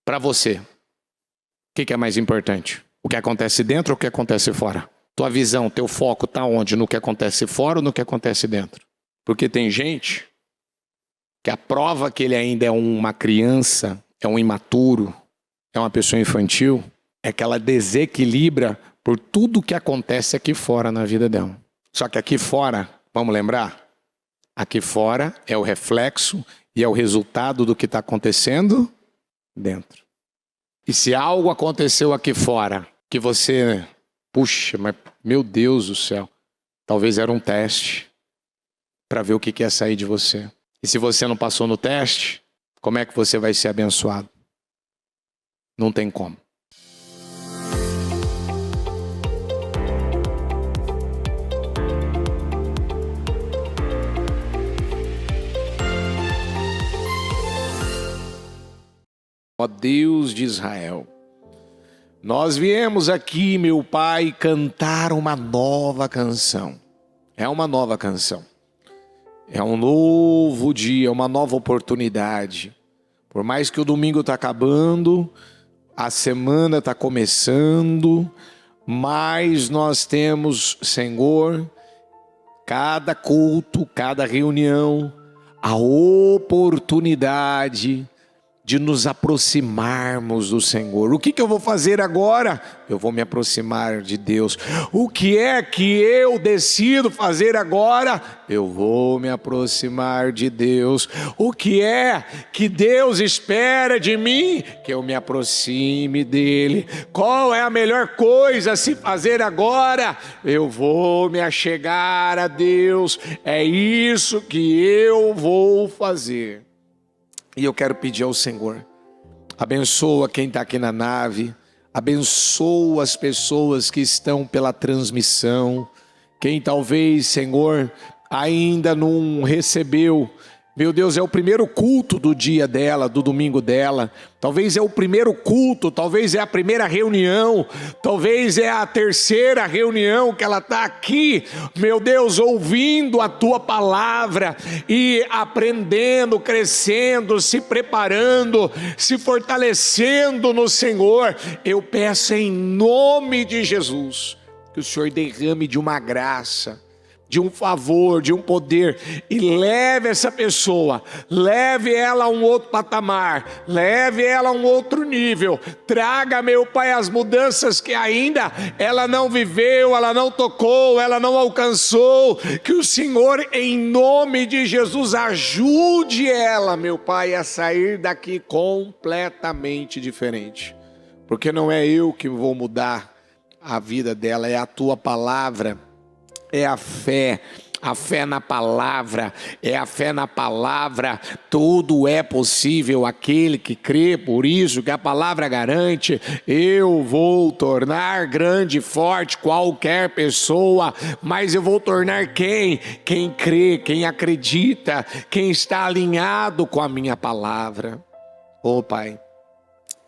Para você, o que é mais importante? O que acontece dentro ou o que acontece fora? Tua visão, teu foco está onde? No que acontece fora ou no que acontece dentro? Porque tem gente que a prova que ele ainda é uma criança, é um imaturo, é uma pessoa infantil, é que ela desequilibra por tudo que acontece aqui fora na vida dela. Só que aqui fora, vamos lembrar? Aqui fora é o reflexo e é o resultado do que está acontecendo dentro. E se algo aconteceu aqui fora, que você, puxa, mas meu Deus do céu, talvez era um teste para ver o que ia sair de você. E se você não passou no teste, como é que você vai ser abençoado? Não tem como. Ó Deus de Israel, nós viemos aqui, meu Pai, cantar uma nova canção. É uma nova canção. É um novo dia, uma nova oportunidade. Por mais que o domingo está acabando, a semana está começando, mas nós temos, Senhor, cada culto, cada reunião, a oportunidade de nos aproximarmos do Senhor. O que eu vou fazer agora? Eu vou me aproximar de Deus. O que é que eu decido fazer agora? Eu vou me aproximar de Deus. O que é que Deus espera de mim? Que eu me aproxime dEle. Qual é a melhor coisa a se fazer agora? Eu vou me achegar a Deus. É isso que eu vou fazer. E eu quero pedir ao Senhor, abençoa quem está aqui na nave, abençoa as pessoas que estão pela transmissão, quem talvez, Senhor, ainda não recebeu. Meu Deus, é o primeiro culto do dia dela, do domingo dela. Talvez é o primeiro culto, talvez é a primeira reunião, talvez é a terceira reunião que ela está aqui, meu Deus, ouvindo a Tua palavra e aprendendo, crescendo, se preparando, se fortalecendo no Senhor. Eu peço em nome de Jesus, que o Senhor derrame de uma graça, de um favor, de um poder, e leve essa pessoa, leve ela a um outro patamar, leve ela a um outro nível, traga, meu Pai, as mudanças que ainda ela não viveu, ela não tocou, ela não alcançou, que o Senhor, em nome de Jesus, ajude ela, meu Pai, a sair daqui completamente diferente, porque não é eu que vou mudar a vida dela, é a Tua palavra. É a fé na palavra, é a fé na palavra, tudo é possível aquele que crê, por isso que a palavra garante, eu vou tornar grande e forte qualquer pessoa, mas eu vou tornar quem? Quem crê, quem acredita, quem está alinhado com a minha palavra. Oh Pai,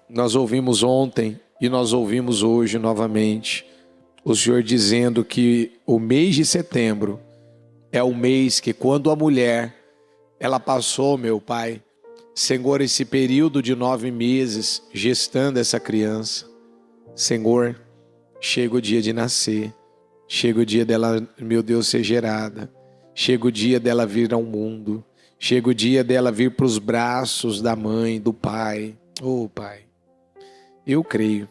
nós ouvimos ontem e nós ouvimos hoje novamente, o Senhor dizendo que o mês de setembro é o mês que quando a mulher, ela passou, meu Pai, Senhor, esse período de 9 meses gestando essa criança, Senhor, chega o dia de nascer, chega o dia dela, meu Deus, ser gerada, chega o dia dela vir ao mundo, chega o dia dela vir para os braços da mãe, do pai. Oh Pai, eu creio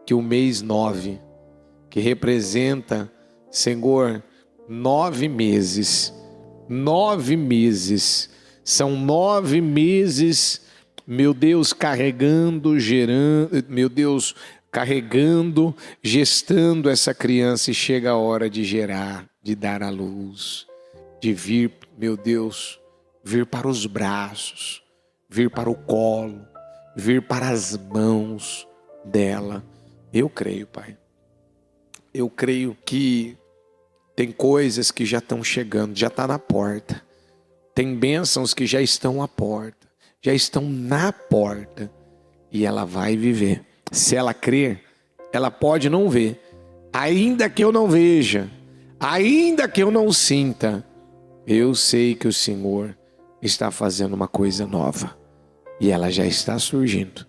que o mês 9, que representa, Senhor, 9 meses, são 9 meses, meu Deus, carregando, gerando, meu Deus, carregando, gestando essa criança, e chega a hora de gerar, de dar à luz, de vir, meu Deus, vir para os braços, vir para o colo, vir para as mãos dela. Eu creio, Pai. Eu creio que tem coisas que já estão chegando, já está na porta. Tem bênçãos que já estão à porta, já estão na porta. E ela vai viver. Se ela crer, ela pode não ver. Ainda que eu não veja, ainda que eu não sinta, eu sei que o Senhor está fazendo uma coisa nova. E ela já está surgindo.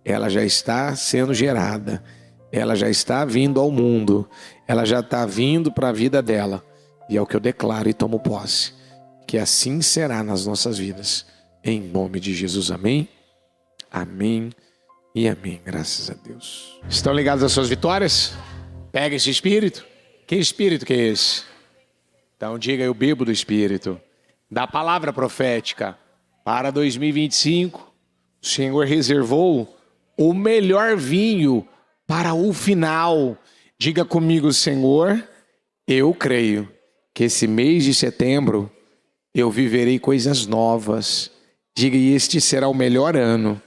ela já está sendo gerada, ela já está vindo ao mundo, ela já está vindo para a vida dela. E é o que eu declaro e tomo posse, que assim será nas nossas vidas, em nome de Jesus, amém? Amém e amém, graças a Deus. Estão ligados às suas vitórias? Pega esse espírito. Que espírito que é esse? Então diga, eu bebo do espírito da palavra profética. Para 2025, o Senhor reservou o melhor vinho para o final. Diga comigo, Senhor, eu creio que esse mês de setembro eu viverei coisas novas. Diga, e este será o melhor ano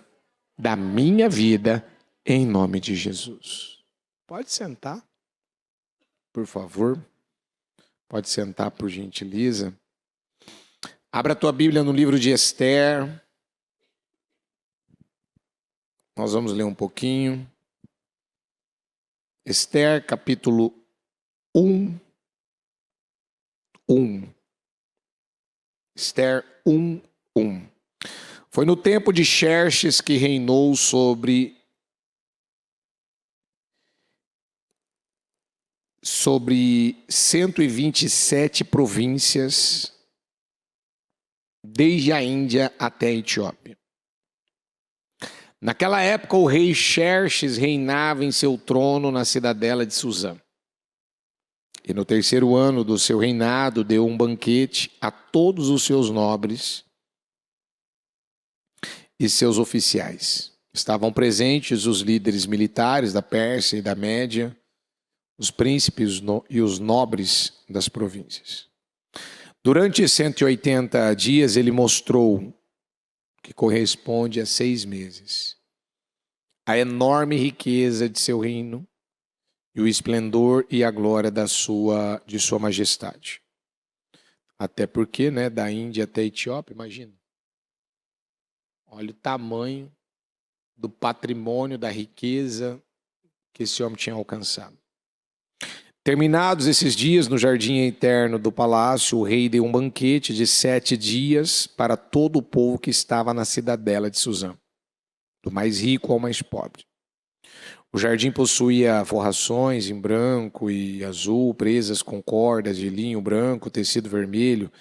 da minha vida, em nome de Jesus. Pode sentar, por favor. Pode sentar, por gentileza. Abra a tua Bíblia no livro de Esther. Nós vamos ler um pouquinho. Esther, capítulo 1. Esther 1. Foi no tempo de Xerxes que reinou sobre 127 províncias, desde a Índia até a Etiópia. Naquela época, o rei Xerxes reinava em seu trono na cidadela de Suzã. E no terceiro ano do seu reinado, deu um banquete a todos os seus nobres e seus oficiais. Estavam presentes os líderes militares da Pérsia e da Média, os príncipes e os nobres das províncias. Durante 180 dias ele mostrou, que corresponde a 6 meses, a enorme riqueza de seu reino e o esplendor e a glória de sua majestade. Até porque, da Índia até a Etiópia, imagina. Olha o tamanho do patrimônio, da riqueza que esse homem tinha alcançado. Terminados esses dias, no jardim interno do palácio, o rei deu um banquete de 7 dias para todo o povo que estava na cidadela de Suzã, do mais rico ao mais pobre. O jardim possuía forrações em branco e azul, presas com cordas de linho branco, tecido vermelho,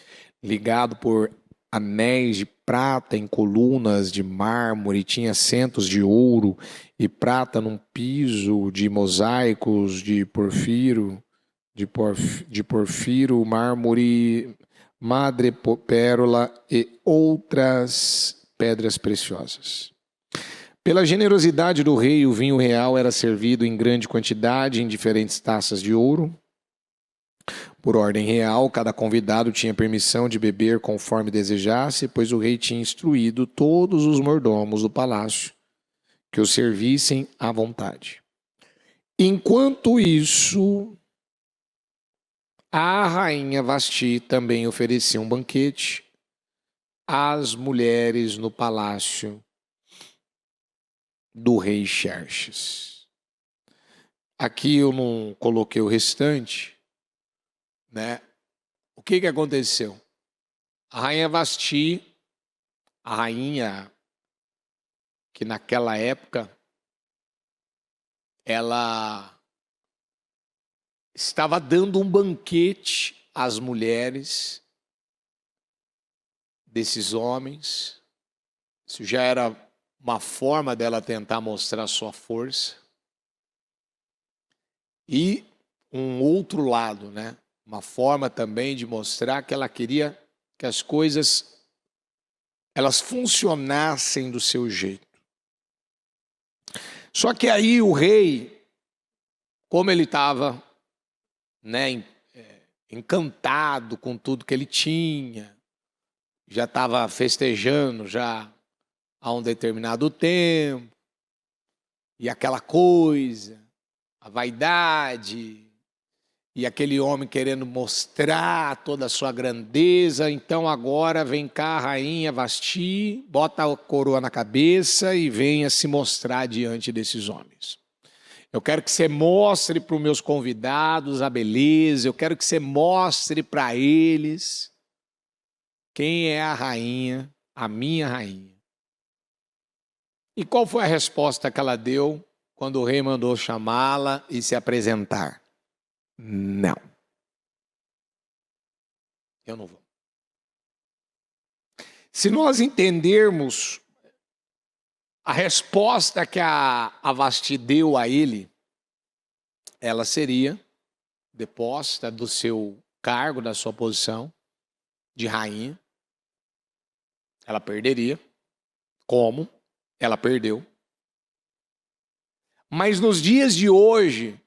ligado por anéis de prata em colunas de mármore, tinha assentos de ouro e prata num piso de mosaicos de porfiro, mármore, madrepérola e outras pedras preciosas. Pela generosidade do rei, o vinho real era servido em grande quantidade em diferentes taças de ouro. Por ordem real, cada convidado tinha permissão de beber conforme desejasse, pois o rei tinha instruído todos os mordomos do palácio que o servissem à vontade. Enquanto isso, a rainha Vasti também oferecia um banquete às mulheres no palácio do rei Xerxes. Aqui eu não coloquei o restante, O que aconteceu? A rainha Vasti, a rainha que naquela época ela estava dando um banquete às mulheres desses homens. Isso já era uma forma dela tentar mostrar sua força. E um outro lado, uma forma também de mostrar que ela queria que as coisas elas funcionassem do seu jeito. Só que aí o rei, como ele estava encantado com tudo que ele tinha, já estava festejando já há um determinado tempo, e aquela coisa, a vaidade, e aquele homem querendo mostrar toda a sua grandeza. Então agora vem cá a rainha Vasti, bota a coroa na cabeça e venha se mostrar diante desses homens. Eu quero que você mostre para os meus convidados a beleza, eu quero que você mostre para eles quem é a rainha, a minha rainha. E qual foi a resposta que ela deu quando o rei mandou chamá-la e se apresentar? Não. Eu não vou. Se nós entendermos a resposta que a Vasti deu a ele, ela seria deposta do seu cargo, da sua posição de rainha. Ela perderia. Como? Ela perdeu. Mas nos dias de hoje,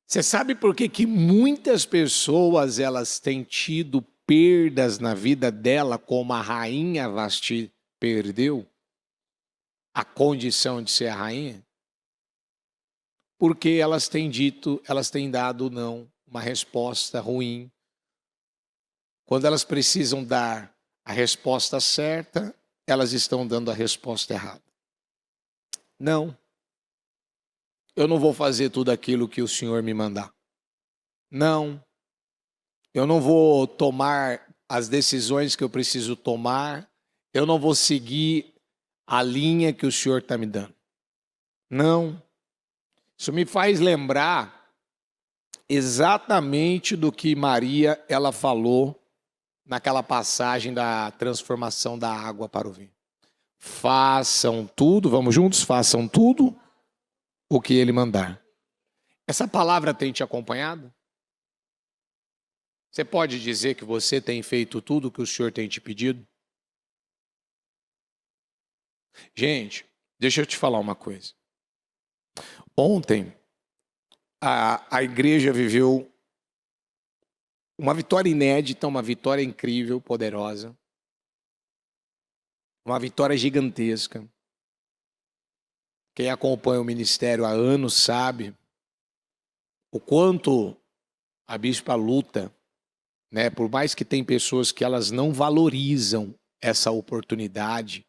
você sabe por que muitas pessoas elas têm tido perdas na vida dela, como a rainha Vasti perdeu a condição de ser a rainha? Porque elas têm dado não, uma resposta ruim. Quando elas precisam dar a resposta certa, elas estão dando a resposta errada. Não. Eu não vou fazer tudo aquilo que o Senhor me mandar. Não. Eu não vou tomar as decisões que eu preciso tomar. Eu não vou seguir a linha que o Senhor está me dando. Não. Isso me faz lembrar exatamente do que Maria ela falou naquela passagem da transformação da água para o vinho. Façam tudo, vamos juntos? Façam tudo o que ele mandar. Essa palavra tem te acompanhado? Você pode dizer que você tem feito tudo o que o Senhor tem te pedido? Gente, deixa eu te falar uma coisa. Ontem, a igreja viveu uma vitória inédita, uma vitória incrível, poderosa. Uma vitória gigantesca. Quem acompanha o ministério há anos sabe o quanto a bispa luta, né? Por mais que tem pessoas que elas não valorizam essa oportunidade.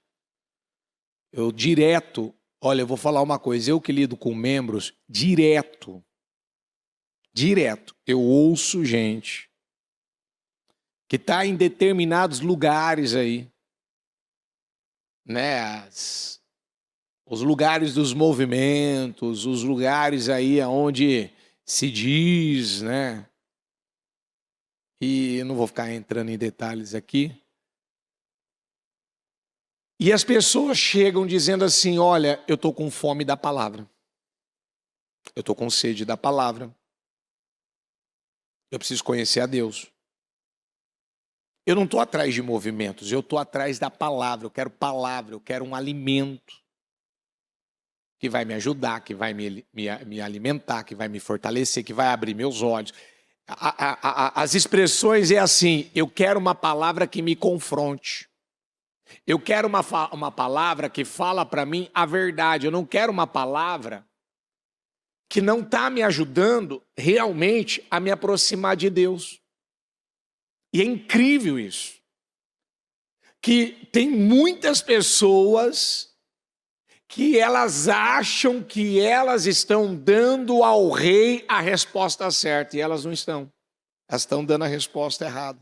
Olha, eu vou falar uma coisa, eu que lido com membros, direto, eu ouço gente que está em determinados lugares aí, né? Os lugares dos movimentos, os lugares aí onde se diz, né? E eu não vou ficar entrando em detalhes aqui. E as pessoas chegam dizendo assim, olha, eu estou com fome da palavra. Eu estou com sede da palavra. Eu preciso conhecer a Deus. Eu não estou atrás de movimentos, eu estou atrás da palavra. Eu quero um alimento que vai me ajudar, que vai me alimentar, que vai me fortalecer, que vai abrir meus olhos. As expressões é assim, eu quero uma palavra que me confronte. Eu quero uma palavra que fala para mim a verdade. Eu não quero uma palavra que não está me ajudando realmente a me aproximar de Deus. E é incrível isso. Que tem muitas pessoas que elas acham que elas estão dando ao rei a resposta certa. E elas não estão. Elas estão dando a resposta errada.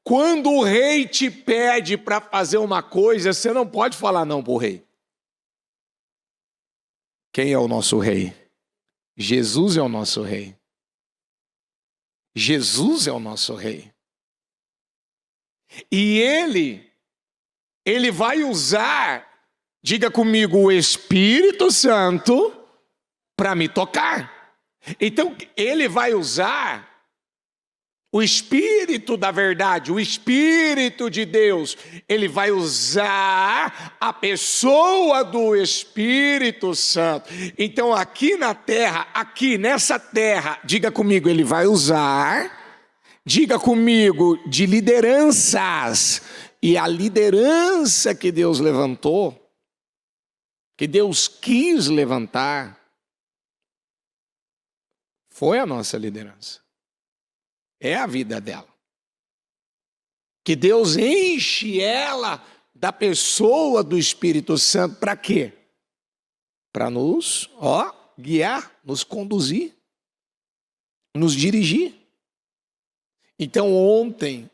Quando o rei te pede para fazer uma coisa, você não pode falar não para o rei. Quem é o nosso rei? Jesus é o nosso rei. Jesus é o nosso rei. E ele vai usar, diga comigo, o Espírito Santo para me tocar. Então, ele vai usar o Espírito da verdade, o Espírito de Deus. Ele vai usar a pessoa do Espírito Santo. Então, aqui na terra, aqui nessa terra, diga comigo, ele vai usar, diga comigo, de lideranças. E a liderança que Deus levantou, que Deus quis levantar, foi a nossa liderança. É a vida dela. Que Deus enche ela da pessoa do Espírito Santo para quê? Para nos, guiar, nos conduzir, nos dirigir. Então ontem,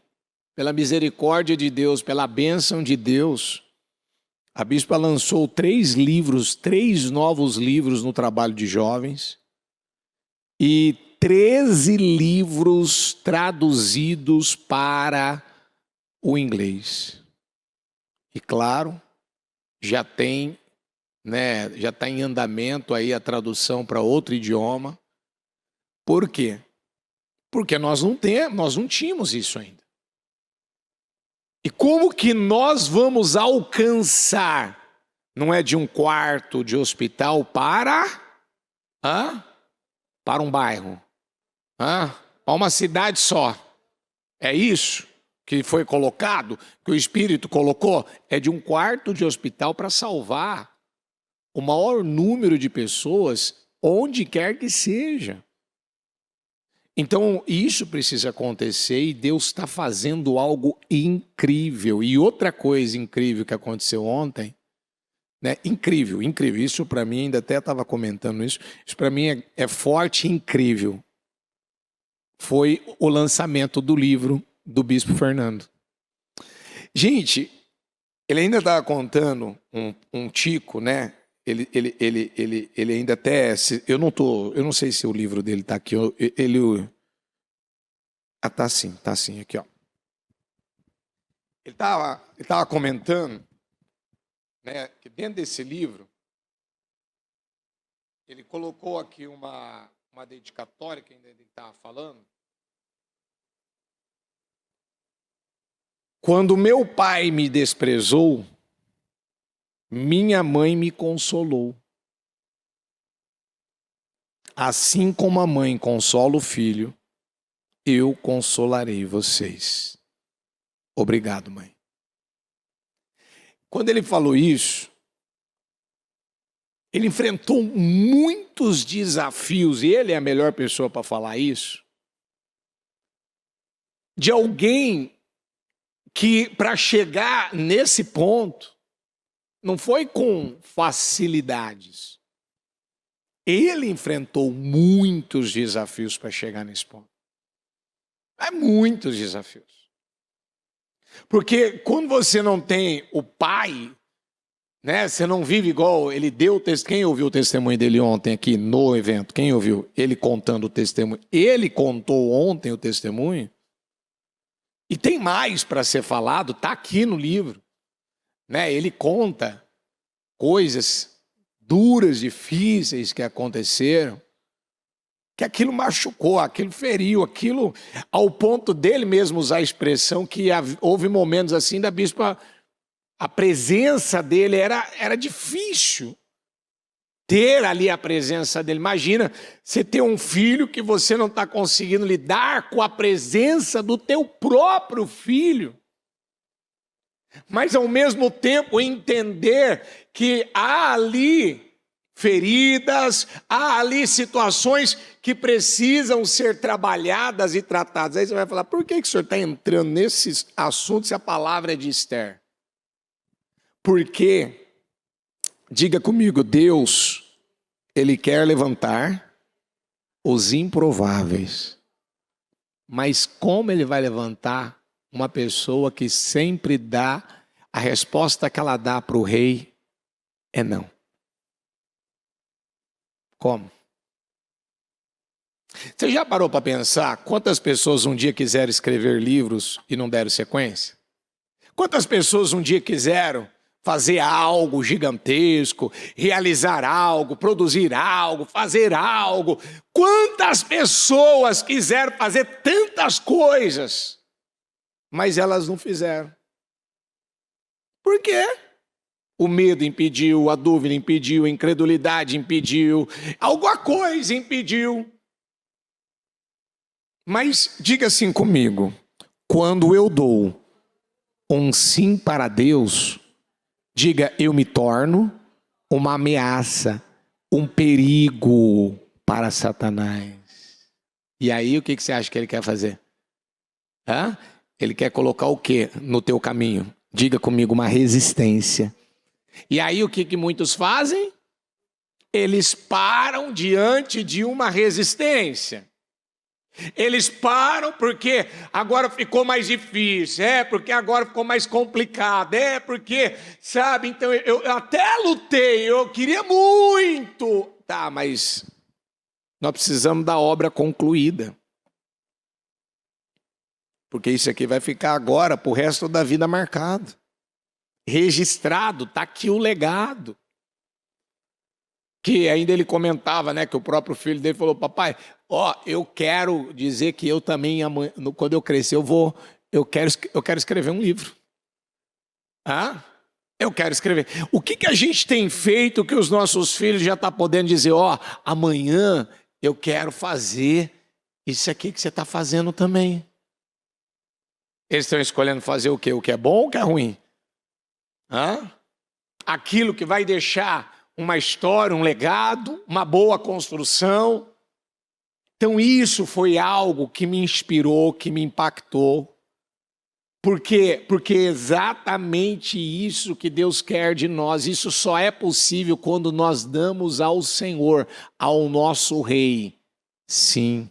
pela misericórdia de Deus, pela bênção de Deus, A bispa lançou 3 livros, 3 novos livros no trabalho de jovens e 13 livros traduzidos para o inglês. E claro, já tem, né, já está em andamento aí a tradução para outro idioma. Por quê? Porque nós não tínhamos isso ainda. E como que nós vamos alcançar? Não é de um quarto de hospital para um bairro, para uma cidade só. É isso que foi colocado, que o Espírito colocou? É de um quarto de hospital para salvar o maior número de pessoas, onde quer que seja. Então, isso precisa acontecer e Deus está fazendo algo incrível. E outra coisa incrível que aconteceu ontem, né? Incrível. Isso para mim, ainda até estava comentando isso, isso para mim é forte e incrível. Foi o lançamento do livro do Bispo Fernando. Gente, ele ainda estava contando um tico, né? Ele ainda até... Eu não sei se o livro dele está aqui. Tá sim, aqui, ó. Ele tava comentando, né, que dentro desse livro, ele colocou aqui uma dedicatória, que ainda ele estava falando. Quando meu pai me desprezou, minha mãe me consolou. Assim como a mãe consola o filho, eu consolarei vocês. Obrigado, mãe. Quando ele falou isso, ele enfrentou muitos desafios, e ele é a melhor pessoa para falar isso, de alguém que, para chegar nesse ponto, não foi com facilidades. Ele enfrentou muitos desafios para chegar nesse ponto. Muitos desafios. Porque quando você não tem o pai, né, você não vive igual ele deu o testemunho. Quem ouviu o testemunho dele ontem aqui no evento? Quem ouviu? Ele contando o testemunho. Ele contou ontem o testemunho. E tem mais para ser falado, está aqui no livro. Né? Ele conta coisas duras, difíceis que aconteceram, que aquilo machucou, aquilo feriu, aquilo ao ponto dele mesmo usar a expressão que houve momentos assim da bispa, a presença dele era difícil ter ali a presença dele. Imagina você ter um filho que você não está conseguindo lidar com a presença do teu próprio filho. Mas ao mesmo tempo entender que há ali feridas, há ali situações que precisam ser trabalhadas e tratadas. Aí você vai falar, por que o senhor está entrando nesses assuntos se a palavra é de Esther? Porque, diga comigo, Deus, Ele quer levantar os improváveis. Mas como Ele vai levantar uma pessoa que sempre dá, a resposta que ela dá para o rei é não. Como? Você já parou para pensar quantas pessoas um dia quiseram escrever livros e não deram sequência? Quantas pessoas um dia quiseram fazer algo gigantesco, realizar algo, produzir algo, fazer algo? Quantas pessoas quiseram fazer tantas coisas, mas elas não fizeram? Por quê? O medo impediu, a dúvida impediu, a incredulidade impediu, alguma coisa impediu. Mas diga assim comigo, quando eu dou um sim para Deus, diga, eu me torno uma ameaça, um perigo para Satanás. E aí o que você acha que ele quer fazer? Ele quer colocar o quê no teu caminho? Diga comigo, uma resistência. E aí o que muitos fazem? Eles param diante de uma resistência. Eles param porque agora ficou mais difícil, porque agora ficou mais complicado, porque, sabe, então eu até lutei, eu queria muito. Tá, mas nós precisamos da obra concluída. Porque isso aqui vai ficar agora para o resto da vida marcado. Registrado, está aqui o legado. Que ainda ele comentava, né, que o próprio filho dele falou: papai, eu quero dizer que eu também, quando eu crescer, eu quero escrever um livro. Eu quero escrever. O que a gente tem feito que os nossos filhos já estão podendo dizer: amanhã eu quero fazer isso aqui que você está fazendo também. Eles estão escolhendo fazer o quê? O que é bom ou o que é ruim? Aquilo que vai deixar uma história, um legado, uma boa construção. Então isso foi algo que me inspirou, que me impactou. Por quê? Porque é exatamente isso que Deus quer de nós. Isso só é possível quando nós damos ao Senhor, ao nosso Rei. Sim,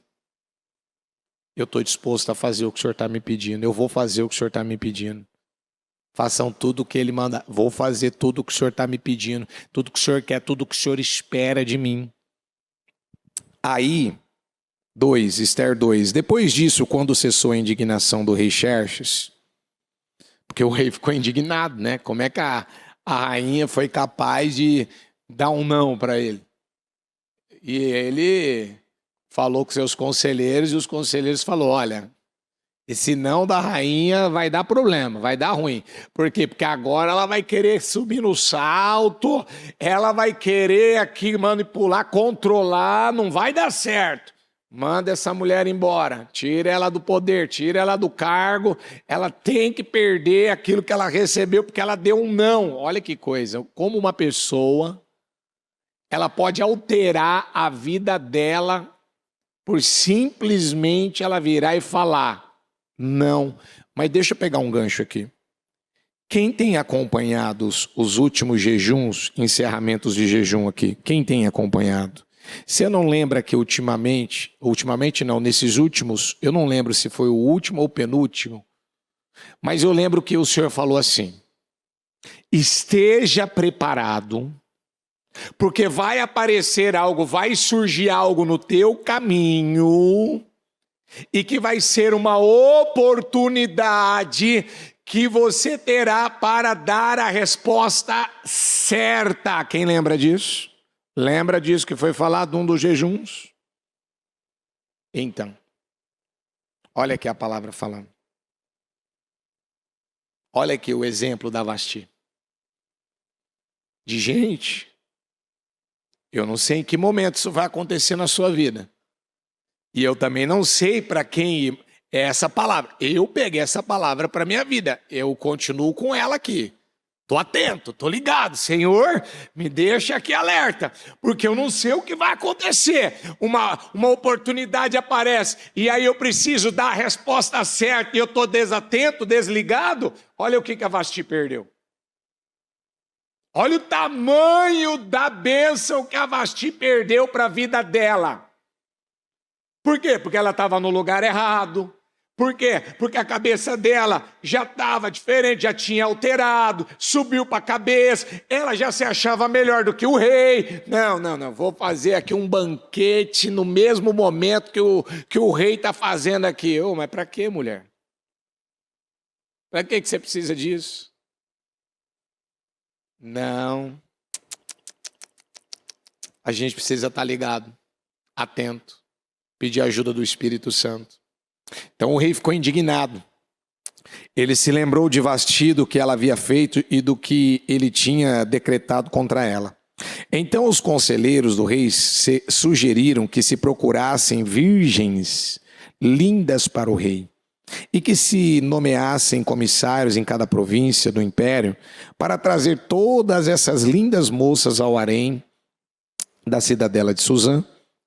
eu estou disposto a fazer o que o Senhor está me pedindo. Eu vou fazer o que o Senhor está me pedindo. Façam tudo o que Ele manda. Vou fazer tudo o que o Senhor está me pedindo. Tudo o que o Senhor quer, tudo o que o Senhor espera de mim. Aí, Esther 2. Depois disso, quando cessou a indignação do rei Xerxes, porque o rei ficou indignado, né? Como é que a rainha foi capaz de dar um não para ele? E ele falou com seus conselheiros, e os conselheiros falaram: olha, esse não da rainha vai dar problema, vai dar ruim. Por quê? Porque agora ela vai querer subir no salto, ela vai querer aqui manipular, controlar, não vai dar certo. Manda essa mulher embora, tira ela do poder, tira ela do cargo, ela tem que perder aquilo que ela recebeu porque ela deu um não. Olha que coisa, como uma pessoa, ela pode alterar a vida dela por simplesmente ela virar e falar não. Mas deixa eu pegar um gancho aqui. Quem tem acompanhado os últimos jejuns, encerramentos de jejum aqui? Quem tem acompanhado? Você não lembra que ultimamente não, nesses últimos, eu não lembro se foi o último ou o penúltimo, mas eu lembro que o Senhor falou assim: esteja preparado, porque vai aparecer algo, vai surgir algo no teu caminho, e que vai ser uma oportunidade que você terá para dar a resposta certa. Quem lembra disso? Lembra disso que foi falado num dos jejuns? Então, olha aqui a palavra falando. Olha aqui o exemplo da Vasti. De gente, eu não sei em que momento isso vai acontecer na sua vida. E eu também não sei para quem é essa palavra. Eu peguei essa palavra para a minha vida. Eu continuo com ela aqui. Estou atento, estou ligado. Senhor, me deixa aqui alerta. Porque eu não sei o que vai acontecer. Uma oportunidade aparece. E aí eu preciso dar a resposta certa. E eu estou desatento, desligado. Olha o que a Vasti perdeu. Olha o tamanho da bênção que a Vasti perdeu para a vida dela. Por quê? Porque ela estava no lugar errado. Por quê? Porque a cabeça dela já estava diferente, já tinha alterado, subiu para a cabeça, ela já se achava melhor do que o rei. Não, vou fazer aqui um banquete no mesmo momento que o rei está fazendo aqui. Mas para quê, mulher? Para que você precisa disso? Não. A gente precisa estar ligado, atento. Pedir a ajuda do Espírito Santo. Então o rei ficou indignado. Ele se lembrou de Vasti, do que ela havia feito e do que ele tinha decretado contra ela. Então os conselheiros do rei sugeriram que se procurassem virgens lindas para o rei e que se nomeassem comissários em cada província do império para trazer todas essas lindas moças ao harém da cidadela de Suzã.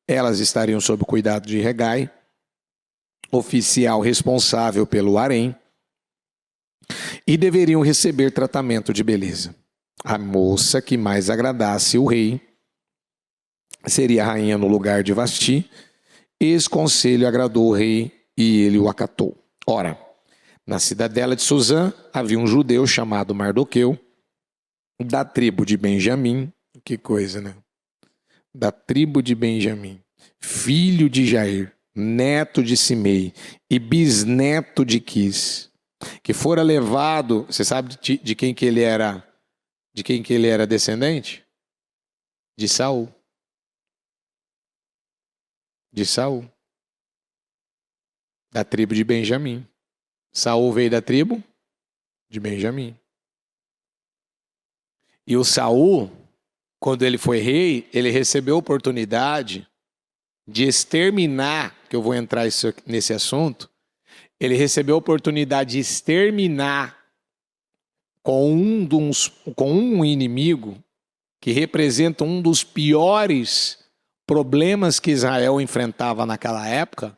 Elas estariam sob o cuidado de Hegai, oficial responsável pelo harém, e deveriam receber tratamento de beleza. A moça que mais agradasse o rei seria a rainha no lugar de Vasti, Esse conselho agradou o rei e ele o acatou. Ora, na cidadela de Suzã havia um judeu chamado Mardoqueu, da tribo de Benjamim. Que coisa, né? Da tribo de Benjamim, filho de Jair, neto de Simei e bisneto de Quis, que fora levado, você sabe de quem que ele era, descendente? De Saul. De Saul. Da tribo de Benjamim. Saul veio da tribo de Benjamim. E o Saul, quando ele foi rei, ele recebeu a oportunidade de exterminar, que eu vou entrar nesse assunto, ele recebeu a oportunidade de exterminar com um inimigo que representa um dos piores problemas que Israel enfrentava naquela época,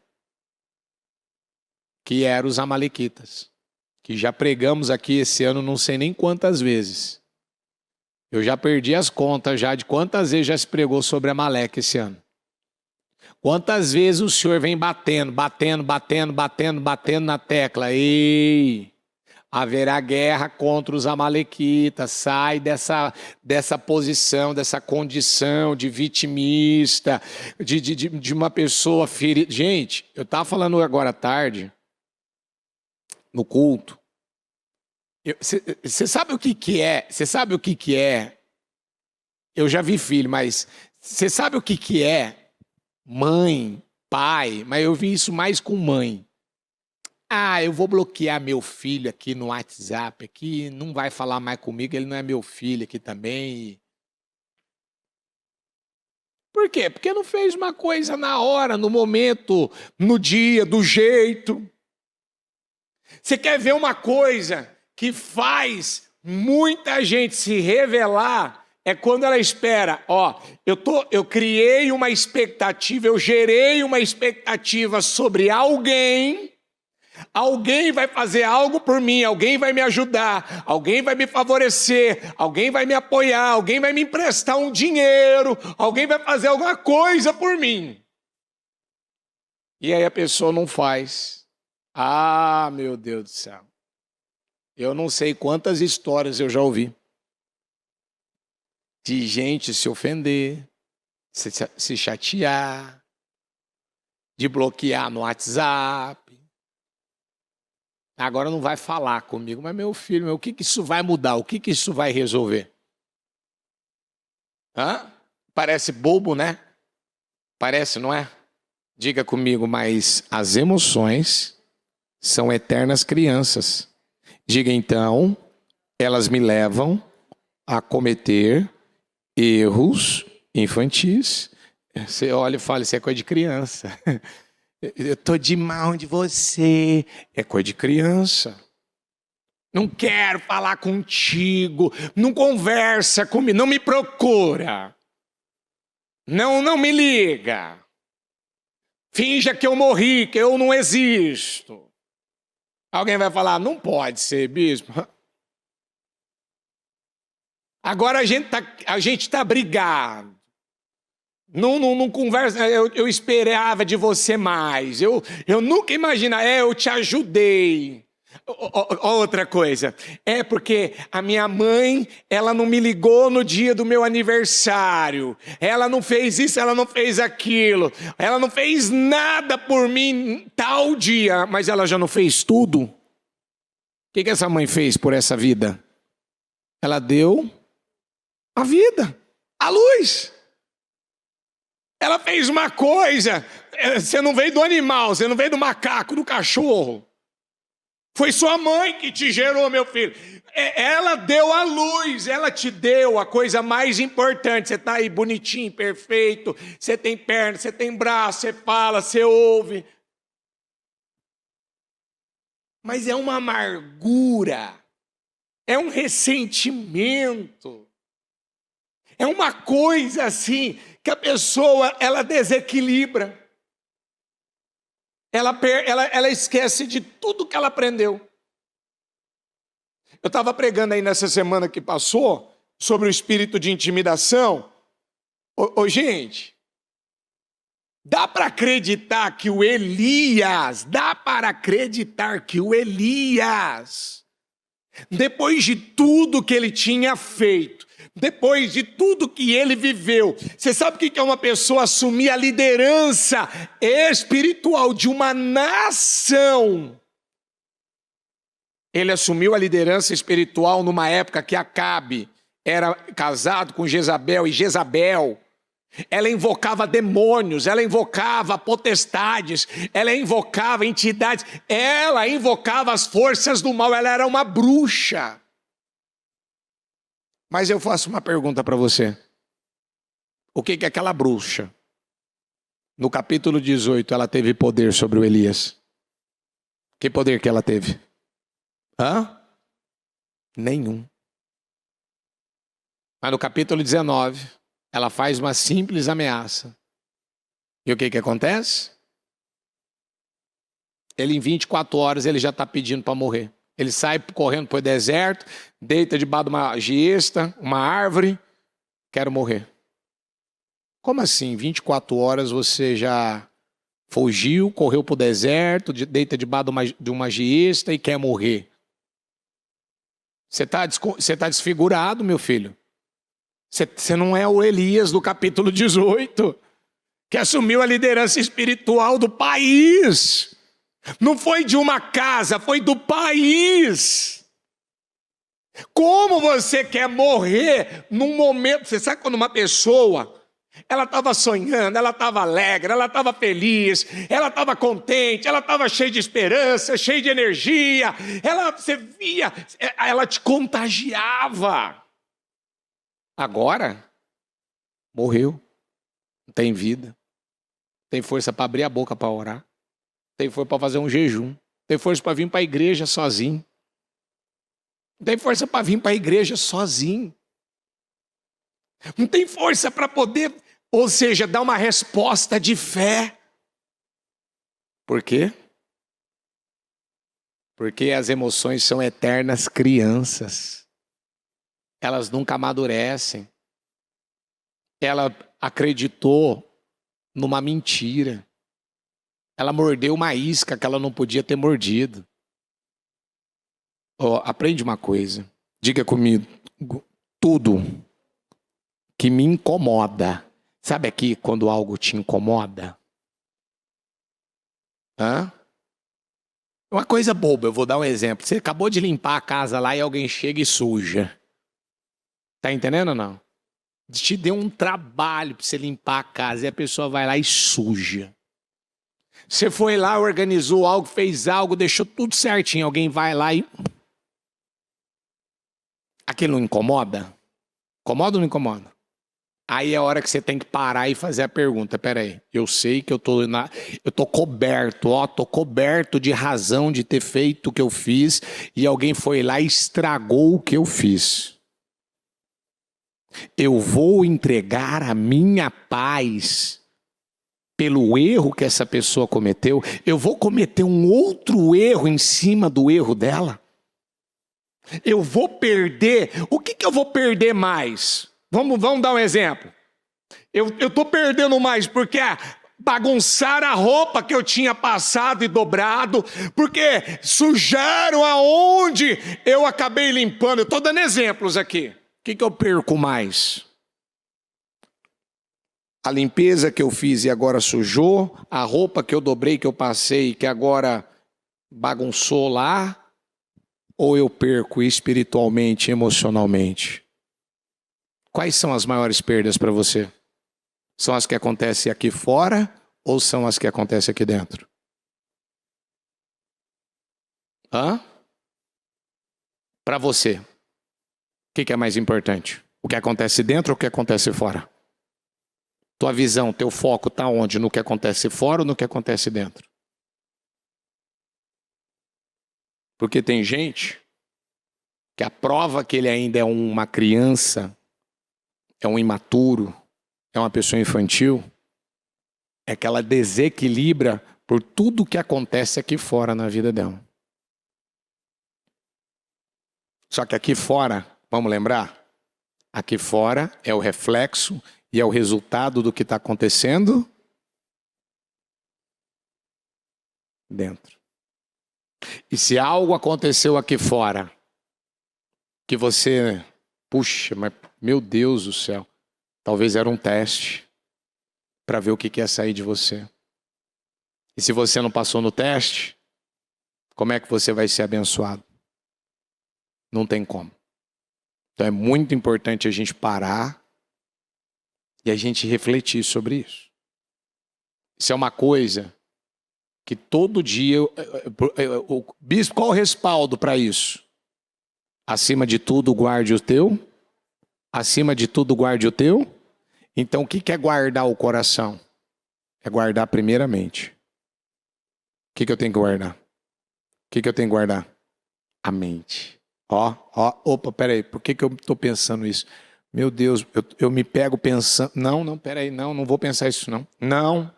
que eram os amalequitas, que já pregamos aqui esse ano não sei nem quantas vezes. Eu já perdi as contas já de quantas vezes já se pregou sobre Amaleque esse ano. Quantas vezes o Senhor vem batendo na tecla. Ei, haverá guerra contra os amalequitas. Sai dessa posição, dessa condição de vitimista, de uma pessoa ferida. Gente, eu estava falando agora à tarde, no culto. Você sabe o que é? Você sabe o que é? Eu já vi filho, mas você sabe o que é? Mãe, pai, mas eu vi isso mais com mãe. Ah, eu vou bloquear meu filho aqui no WhatsApp, aqui, não vai falar mais comigo, ele não é meu filho aqui também. Por quê? Porque não fez uma coisa na hora, no momento, no dia, do jeito. Você quer ver uma coisa que faz muita gente se revelar, é quando ela espera, eu criei uma expectativa, eu gerei uma expectativa sobre alguém vai fazer algo por mim, alguém vai me ajudar, alguém vai me favorecer, alguém vai me apoiar, alguém vai me emprestar um dinheiro, alguém vai fazer alguma coisa por mim. E aí a pessoa não faz. Ah, meu Deus do céu. Eu não sei quantas histórias eu já ouvi de gente se ofender, se chatear, de bloquear no WhatsApp. Agora não vai falar comigo, mas meu filho, o que isso vai mudar? O que isso vai resolver? Parece bobo, né? Parece, não é? Diga comigo, mas as emoções são eternas crianças. Diga então, elas me levam a cometer erros infantis. Você olha e fala, isso é coisa de criança. Eu estou de mal de você. É coisa de criança. Não quero falar contigo. Não conversa comigo. Não me procura. Não me liga. Finja que eu morri, que eu não existo. Alguém vai falar, não pode ser, bispo. Agora a gente tá brigado. Não conversa, eu esperava de você mais. Eu nunca imaginava, eu te ajudei. Outra coisa, porque a minha mãe, ela não me ligou no dia do meu aniversário. Ela não fez isso, ela não fez aquilo. Ela não fez nada por mim tal dia, mas ela já não fez tudo. O que essa mãe fez por essa vida? Ela deu a vida, a luz. Ela fez uma coisa, você não veio do animal, você não veio do macaco, do cachorro. Foi sua mãe que te gerou, meu filho. Ela deu a luz, ela te deu a coisa mais importante. Você está aí bonitinho, perfeito, você tem perna, você tem braço, você fala, você ouve. Mas é uma amargura, é um ressentimento, é uma coisa assim que a pessoa, ela desequilibra. Ela esquece de tudo que ela aprendeu. Eu estava pregando aí nessa semana que passou sobre o espírito de intimidação. Gente, Dá para acreditar que o Elias, depois de tudo que ele tinha feito, depois de tudo que ele viveu, você sabe o que é uma pessoa assumir a liderança espiritual de uma nação? Ele assumiu a liderança espiritual numa época que Acabe era casado com Jezabel, e Jezabel, ela invocava demônios, ela invocava potestades, ela invocava entidades, ela invocava as forças do mal, ela era uma bruxa. Mas eu faço uma pergunta para você. O que é aquela bruxa? No capítulo 18, ela teve poder sobre o Elias. Que poder que ela teve? Nenhum. Mas no capítulo 19, ela faz uma simples ameaça. E o que acontece? Ele, em 24 horas, ele já está pedindo para morrer. Ele sai correndo para o deserto, deita debaixo de uma giesta, uma árvore. Quero morrer. Como assim? 24 horas você já fugiu, correu para o deserto, deita debaixo de uma giesta e quer morrer? Você tá desfigurado, meu filho. Você não é o Elias do capítulo 18, que assumiu a liderança espiritual do país. Não foi de uma casa, foi do país. Como você quer morrer num momento... Você sabe quando uma pessoa, ela estava sonhando, ela estava alegre, ela estava feliz, ela estava contente, ela estava cheia de esperança, cheia de energia, você via, ela te contagiava. Agora, morreu, não tem vida, tem força para abrir a boca para orar, tem força para fazer um jejum, tem força para vir para a igreja sozinho, tem força para vir para a igreja sozinho, não tem força para poder, ou seja, dar uma resposta de fé. Por quê? Porque as emoções são eternas crianças. Elas nunca amadurecem. Ela acreditou numa mentira. Ela mordeu uma isca que ela não podia ter mordido. Aprende uma coisa. Diga comigo. Tudo que me incomoda. Sabe aqui quando algo te incomoda? Uma coisa boba, eu vou dar um exemplo. Você acabou de limpar a casa lá e alguém chega e suja. Tá entendendo ou não? Te deu um trabalho para você limpar a casa e a pessoa vai lá e suja. Você foi lá, organizou algo, fez algo, deixou tudo certinho. Alguém vai lá e... Aquilo não incomoda? Incomoda ou não incomoda? Aí é a hora que você tem que parar e fazer a pergunta. Peraí, eu sei que eu tô coberto, tô coberto de razão de ter feito o que eu fiz e alguém foi lá e estragou o que eu fiz. Eu vou entregar a minha paz pelo erro que essa pessoa cometeu? Eu vou cometer um outro erro em cima do erro dela? Eu vou perder... O que eu vou perder mais? Vamos dar um exemplo. Eu estou perdendo mais porque bagunçaram a roupa que eu tinha passado e dobrado, porque sujaram aonde eu acabei limpando. Eu estou dando exemplos aqui. O que eu perco mais? A limpeza que eu fiz e agora sujou, a roupa que eu dobrei, que eu passei, que agora bagunçou lá, ou eu perco espiritualmente, emocionalmente? Quais são as maiores perdas para você? São as que acontecem aqui fora ou são as que acontecem aqui dentro? Para você, o que é mais importante? O que acontece dentro ou o que acontece fora? Tua visão, teu foco está onde? No que acontece fora ou no que acontece dentro? Porque tem gente que a prova que ele ainda é uma criança, é um imaturo, é uma pessoa infantil, é que ela desequilibra por tudo que acontece aqui fora na vida dela. Só que aqui fora, vamos lembrar? Aqui fora é o reflexo e é o resultado do que está acontecendo dentro. E se algo aconteceu aqui fora, que você, puxa, mas meu Deus do céu, talvez era um teste para ver o que ia sair de você. E se você não passou no teste, como é que você vai ser abençoado? Não tem como. Então é muito importante a gente parar e a gente refletir sobre isso. Isso é uma coisa que todo dia... Bispo, qual o respaldo para isso? Acima de tudo, guarde o teu. Acima de tudo, guarde o teu. Então, o que é guardar o coração? É guardar primeiramente. O que eu tenho que guardar? O que eu tenho que guardar? A mente. Opa, peraí, por que eu estou pensando isso? Meu Deus, eu me pego pensando... Não, peraí, não vou pensar isso não. Não,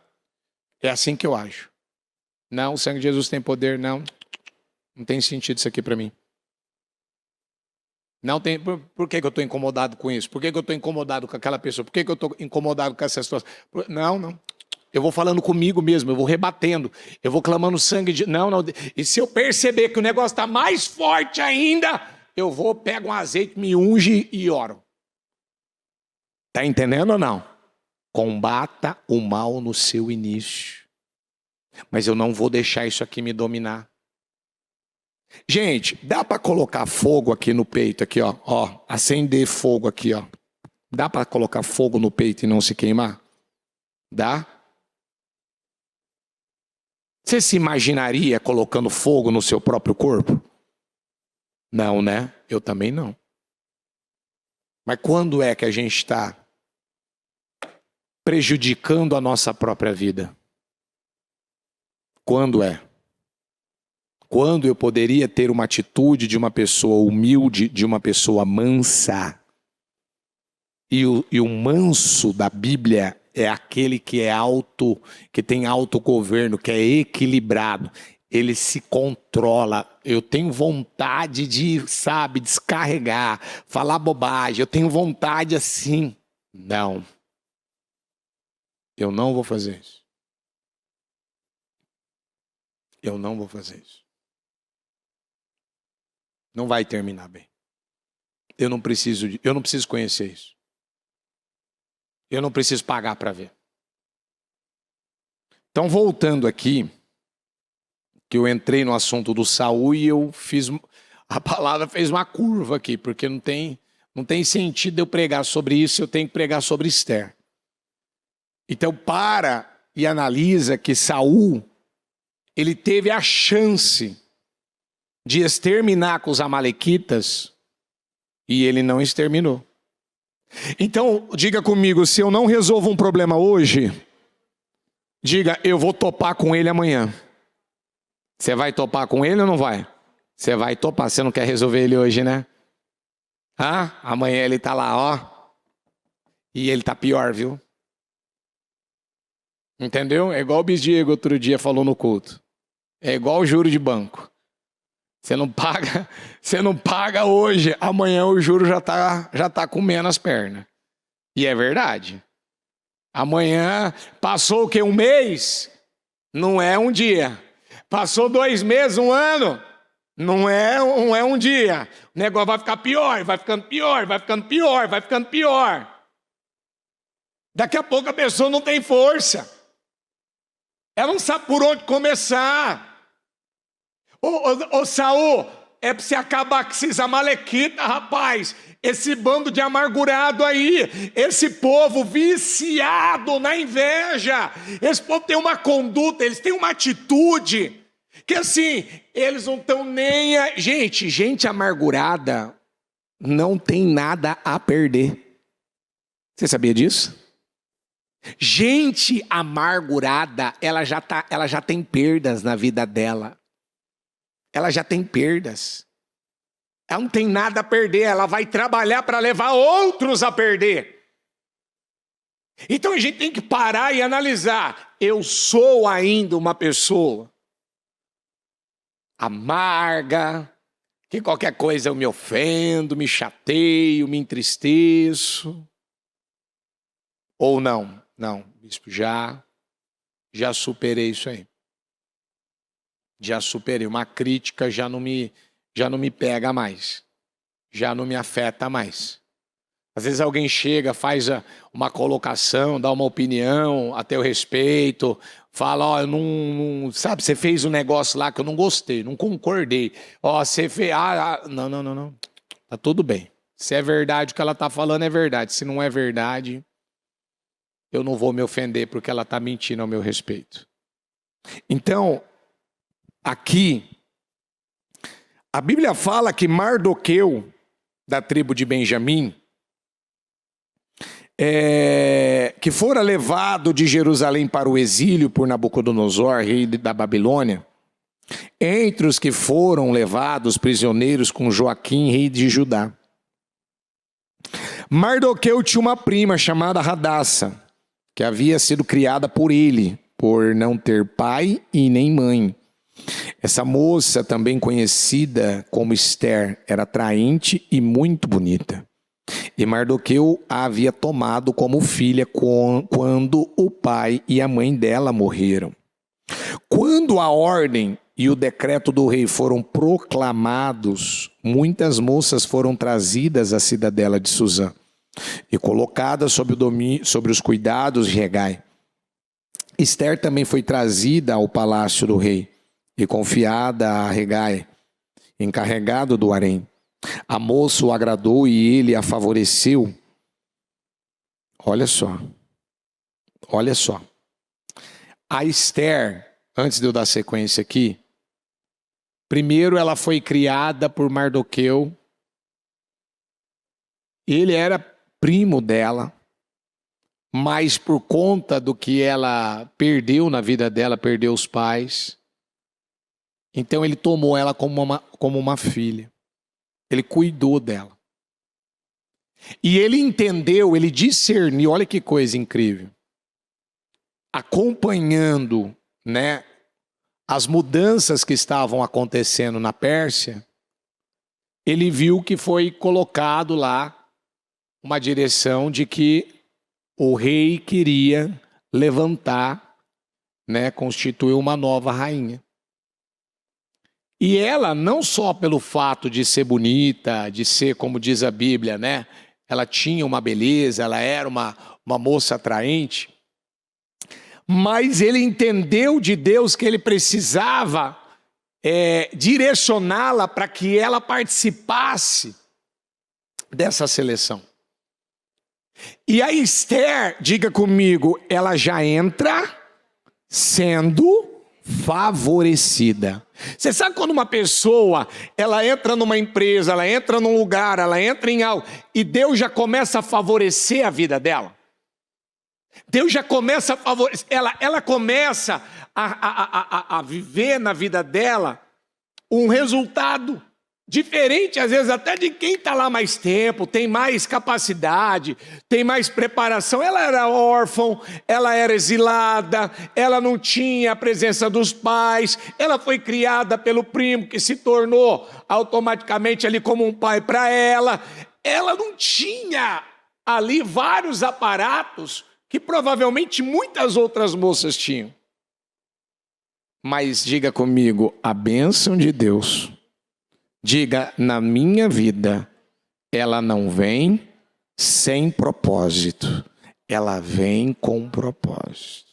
é assim que eu ajo. Não, o sangue de Jesus tem poder, não tem sentido isso aqui para mim. Não tem, por que eu estou incomodado com isso? Por que eu estou incomodado com aquela pessoa? Por que eu estou incomodado com essa situação? Não. Eu vou falando comigo mesmo, eu vou rebatendo, eu vou clamando sangue de... Não. E se eu perceber que o negócio está mais forte ainda, eu pego um azeite, me unge e oro. Está entendendo ou não? Combata o mal no seu início. Mas eu não vou deixar isso aqui me dominar. Gente, dá para colocar fogo aqui no peito, aqui, ó, acender fogo aqui, ó. Dá para colocar fogo no peito e não se queimar? Dá? Você se imaginaria colocando fogo no seu próprio corpo? Não, né? Eu também não. Mas quando é que a gente está prejudicando a nossa própria vida? Quando é? Quando eu poderia ter uma atitude de uma pessoa humilde, de uma pessoa mansa. E o manso da Bíblia é aquele que é que tem autogoverno, que é equilibrado. Ele se controla. Eu tenho vontade de, descarregar, falar bobagem. Eu tenho vontade assim. Não. Eu não vou fazer isso. Eu não vou fazer isso. Não vai terminar bem. Eu não preciso conhecer isso. Eu não preciso pagar para ver. Então, voltando aqui, que eu entrei no assunto do Saul e a palavra fez uma curva aqui, porque não tem sentido eu pregar sobre isso, eu tenho que pregar sobre Esther. Então, para e analisa que Saul, ele teve a chance de exterminar com os amalequitas e ele não exterminou. Então, diga comigo, se eu não resolvo um problema hoje, diga, eu vou topar com ele amanhã. Você vai topar com ele ou não vai? Você vai topar, você não quer resolver ele hoje, né? Amanhã ele tá lá, ó. E ele tá pior, viu? Entendeu? É igual o Bis Diego outro dia falou no culto. É igual o juro de banco. Você não paga hoje, amanhã o juro já tá comendo as pernas. E é verdade. Amanhã, passou o quê? Um mês? Não é um dia. Passou 2 meses, 1 ano? Não é um dia. O negócio vai ficar pior, vai ficando pior, vai ficando pior, vai ficando pior. Daqui a pouco a pessoa não tem força. Ela não sabe por onde começar. Ô Saul, é para você acabar com esses amalequitas, rapaz. Esse bando de amargurado aí. Esse povo viciado na inveja. Esse povo tem uma conduta, eles têm uma atitude. Que assim, eles não estão nem... Gente amargurada não tem nada a perder. Você sabia disso? Gente amargurada, ela já tem perdas na vida dela. Ela já tem perdas. Ela não tem nada a perder, ela vai trabalhar para levar outros a perder. Então a gente tem que parar e analisar. Eu sou ainda uma pessoa amarga, que qualquer coisa eu me ofendo, me chateio, me entristeço. Ou não? Não, bispo, já superei isso aí. Já superei. Uma crítica já não me pega mais. Já não me afeta mais. Às vezes alguém chega, faz uma colocação, dá uma opinião a teu respeito, fala, ó, eu não, sabe, você fez um negócio lá que eu não gostei, não concordei. Ó, você fez, não, tá tudo bem. Se é verdade o que ela tá falando, é verdade. Se não é verdade, eu não vou me ofender porque ela tá mentindo ao meu respeito. Então, aqui, a Bíblia fala que Mardoqueu, da tribo de Benjamim, que fora levado de Jerusalém para o exílio por Nabucodonosor, rei da Babilônia, entre os que foram levados prisioneiros com Joaquim, rei de Judá. Mardoqueu tinha uma prima chamada Hadassa, que havia sido criada por ele, por não ter pai e nem mãe. Essa moça, também conhecida como Esther, era atraente e muito bonita. E Mardoqueu a havia tomado como filha quando o pai e a mãe dela morreram. Quando a ordem e o decreto do rei foram proclamados, muitas moças foram trazidas à cidadela de Susã e colocadas sobre os cuidados de Hegai. Esther também foi trazida ao palácio do rei e confiada a Hegai, encarregado do harém. A moça o agradou e ele a favoreceu. Olha só. A Esther, antes de eu dar sequência aqui, primeiro ela foi criada por Mardoqueu. Ele era primo dela, mas por conta do que ela perdeu na vida dela, perdeu os pais. Então ele tomou ela como uma filha. Ele cuidou dela. E ele entendeu, ele discerniu, olha que coisa incrível. Acompanhando, né, as mudanças que estavam acontecendo na Pérsia, ele viu que foi colocado lá uma direção de que o rei queria levantar, né, constituir uma nova rainha. E ela, não só pelo fato de ser bonita, de ser, como diz a Bíblia, né? Ela tinha uma beleza, ela era uma moça atraente, mas ele entendeu de Deus que ele precisava direcioná-la para que ela participasse dessa seleção. E a Esther, diga comigo, ela já entra sendo favorecida. Você sabe quando uma pessoa, ela entra numa empresa, ela entra num lugar, ela entra em algo, e Deus já começa a favorecer a vida dela? Deus já começa a favorecer, ela começa a viver na vida dela um resultado diferente, às vezes, até de quem está lá mais tempo, tem mais capacidade, tem mais preparação. Ela era órfã, ela era exilada, ela não tinha a presença dos pais, ela foi criada pelo primo, que se tornou automaticamente ali como um pai para ela. Ela não tinha ali vários aparatos que provavelmente muitas outras moças tinham. Mas diga comigo, a bênção de Deus, diga, na minha vida, ela não vem sem propósito, ela vem com propósito.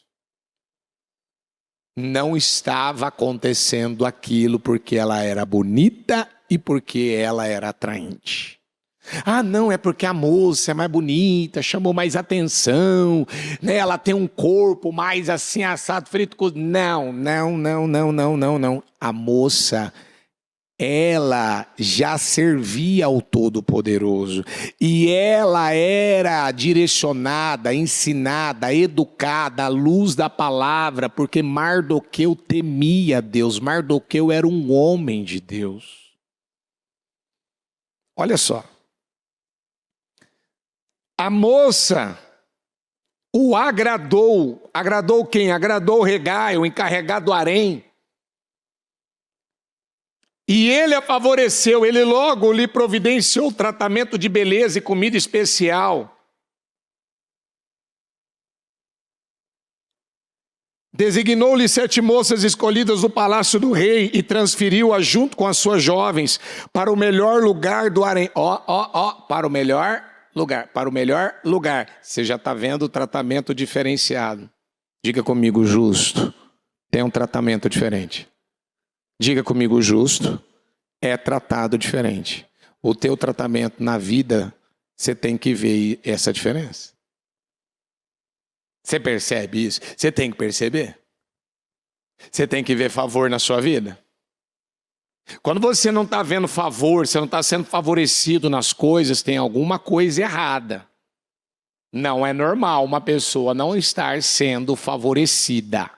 Não estava acontecendo aquilo porque ela era bonita e porque ela era atraente. Ah, não, é porque a moça é mais bonita, chamou mais atenção, né? Ela tem um corpo mais assim, assado, frito com... Não. A moça, ela já servia ao Todo-Poderoso e ela era direcionada, ensinada, educada à luz da palavra, porque Mardoqueu temia Deus. Mardoqueu era um homem de Deus. Olha só. A moça o agradou. Agradou quem? Agradou Hegai, o encarregado do harém. E ele a favoreceu, ele logo lhe providenciou tratamento de beleza e comida especial. Designou-lhe 7 moças escolhidas do palácio do rei e transferiu-as junto com as suas jovens para o melhor lugar do harém. Para o melhor lugar, para o melhor lugar. Você já está vendo o tratamento diferenciado. Diga comigo, justo. Tem um tratamento diferente. Diga comigo, justo é tratado diferente. O teu tratamento na vida, você tem que ver essa diferença. Você percebe isso? Você tem que perceber. Você tem que ver favor na sua vida. Quando você não está vendo favor, você não está sendo favorecido nas coisas, tem alguma coisa errada. Não é normal uma pessoa não estar sendo favorecida.